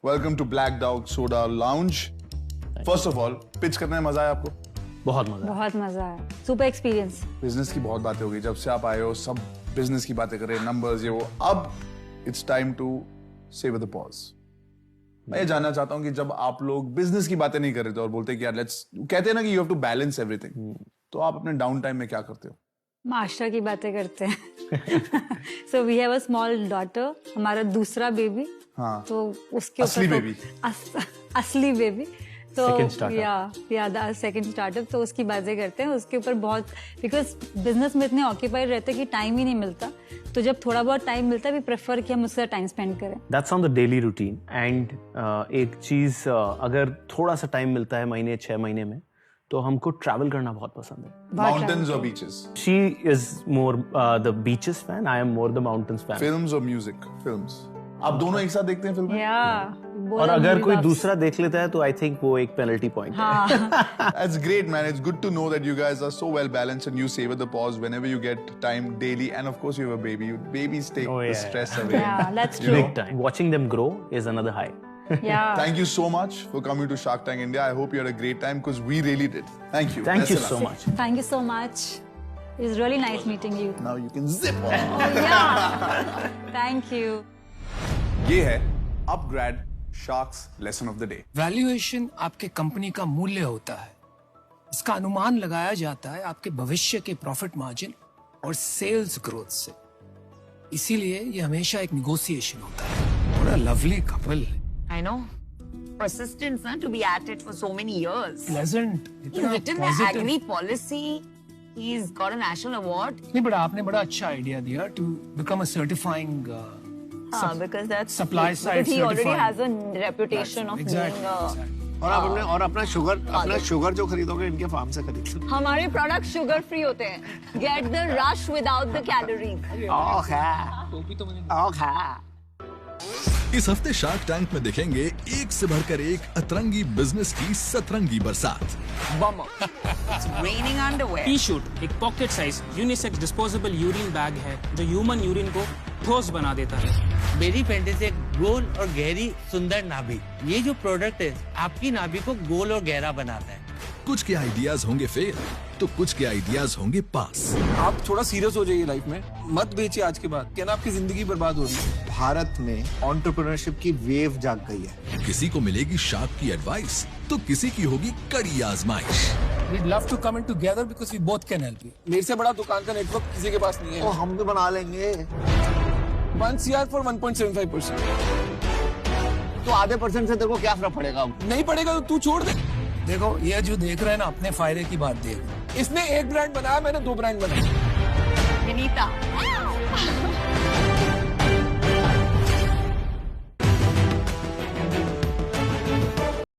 Speaker 1: Welcome to Black Dog Soda Lounge. First of all, pitch करने में मजा आया आपको?
Speaker 18: बहुत मजा आया, सुपर एक्सपीरियंस।
Speaker 1: बिजनेस की बहुत बातें हो गई, जब से आप आए हो सब बिजनेस की बातें करें, नंबर्स ये वो। अब इट्स टाइम टू से विद द पॉज। मैं ये जानना चाहता हूं कि जब आप लोग बिजनेस की बातें नहीं कर रहे थे और बोलते कि यार लेट्स, कहते हैं ना कि you have to balance everything, तो आप अपने डाउन टाइम में क्या करते हो?
Speaker 18: मास्टर की बातें करते हैं। So we have a small daughter, हमारा दूसरा बेबी।
Speaker 1: हाँ,
Speaker 18: तो उसके
Speaker 1: असली बेबी,
Speaker 18: असली बेबी, तो
Speaker 1: सेकंड
Speaker 18: सेकंड स्टार्टअप, तो उसकी बातें करते हैं उसके ऊपर बहुत, बिकॉज बिजनेस में इतने ऑक्यूपाइड रहते हैं कि टाइम ही नहीं मिलता। तो जब थोड़ा बहुत टाइम मिलता है, वी प्रेफर कि हम उससे टाइम स्पेंड करें।
Speaker 19: That's on the daily routine. And एक चीज, अगर थोड़ा सा टाइम मिलता है महीने 6 महीने में, तो हमको ट्रैवल करना बहुत पसंद है।
Speaker 1: माउंटेन्स और beaches?
Speaker 19: She is more the beaches fan, I am more the mountains fan.
Speaker 1: Films और म्यूजिक? फिल्म्स। आप दोनों एक साथ देखते हैं फिल्में?
Speaker 19: और अगर कोई दूसरा देख लेता है तो आई थिंक वो एक पेनल्टी पॉइंट है।
Speaker 1: That's great, man. It's good to know that you guys are so well balanced and you savor the pause whenever you get time daily. And of course, you have a baby. Babies take the stress away.
Speaker 18: Yeah, that's true.
Speaker 19: Big time. Watching them grow is another high.
Speaker 18: Yeah.
Speaker 1: Thank you so much for coming to Shark Tank India. I hope you had a great time because we really did. Thank you.
Speaker 19: Thank you so much.
Speaker 18: Thank you so much. It's really nice meeting you.
Speaker 1: Now you can zip on.
Speaker 18: Oh, yeah. Thank you.
Speaker 1: ये है upgrade sharks lesson of the day.
Speaker 5: Valuation आपके company का मूल्य होता है। इसका अनुमान लगाया जाता है आपके भविष्य के प्रॉफिट मार्जिन और सेल्स ग्रोथ से। इसीलिए ये हमेशा एक नेगोशिएशन होता है। बड़ा lovely couple.
Speaker 7: I know. Persistence, na, to be at it for so many years.
Speaker 5: Pleasant.
Speaker 7: He's written the agri policy. He's got a national award.
Speaker 5: नहीं, बड़ा आपने बड़ा अच्छा आइडिया दिया to become a certifying
Speaker 3: because that's
Speaker 5: supply side
Speaker 3: because he already
Speaker 5: certified.
Speaker 3: has a reputation of being
Speaker 10: और अपना sugar जो खरीदोगे इनके फार्म से खरीदो।
Speaker 3: हमारे प्रोडक्ट शुगर फ्री होते हैं। Get the rush without the calories.
Speaker 10: Okay.
Speaker 2: इस हफ्ते शार्क टैंक में दिखेंगे एक से बढ़कर एक अतरंगी बिजनेस की सतरंगी बरसात।
Speaker 7: Raining underwear.
Speaker 20: टी शूट एक pocket size unisex disposable urine bag है जो ह्यूमन यूरिन को ठोस बना देता है।
Speaker 21: मेरी फैंटेसी एक गोल और गहरी सुंदर नाभि। ये जो प्रोडक्ट है आपकी नाभि को गोल और गहरा बनाता है।
Speaker 2: कुछ के आइडियाज होंगे फेल तो कुछ के आइडियाज होंगे पास।
Speaker 4: आप थोड़ा सीरियस हो जाइए लाइफ में, मत बेचिए आज के बाद, क्या ना आपकी जिंदगी बर्बाद हो रही है।
Speaker 10: भारत में एंटरप्रेन्योरशिप की वेव जाग गई है।
Speaker 2: किसी को मिलेगी शार्क की एडवाइस तो किसी की होगी कड़ी आजमाइश।
Speaker 5: We'd love to come in together because we both can help you.
Speaker 4: मेरे से बड़ा दुकान का नेटवर्क किसी के पास नहीं है।
Speaker 10: तो हम भी बना लेंगे।
Speaker 4: 1 CR for 1.75%।
Speaker 10: तो आधे % से तेरे को क्या फर्क पड़ेगा?
Speaker 4: नहीं पड़ेगा तो तू छोड़ दे।
Speaker 5: देखो ये जो देख रहे हैं ना अपने फायदे की बात देख।
Speaker 4: इसने एक ब्रांड बनाया, मैंने 2 ब्रांड बनाए।
Speaker 3: विनीता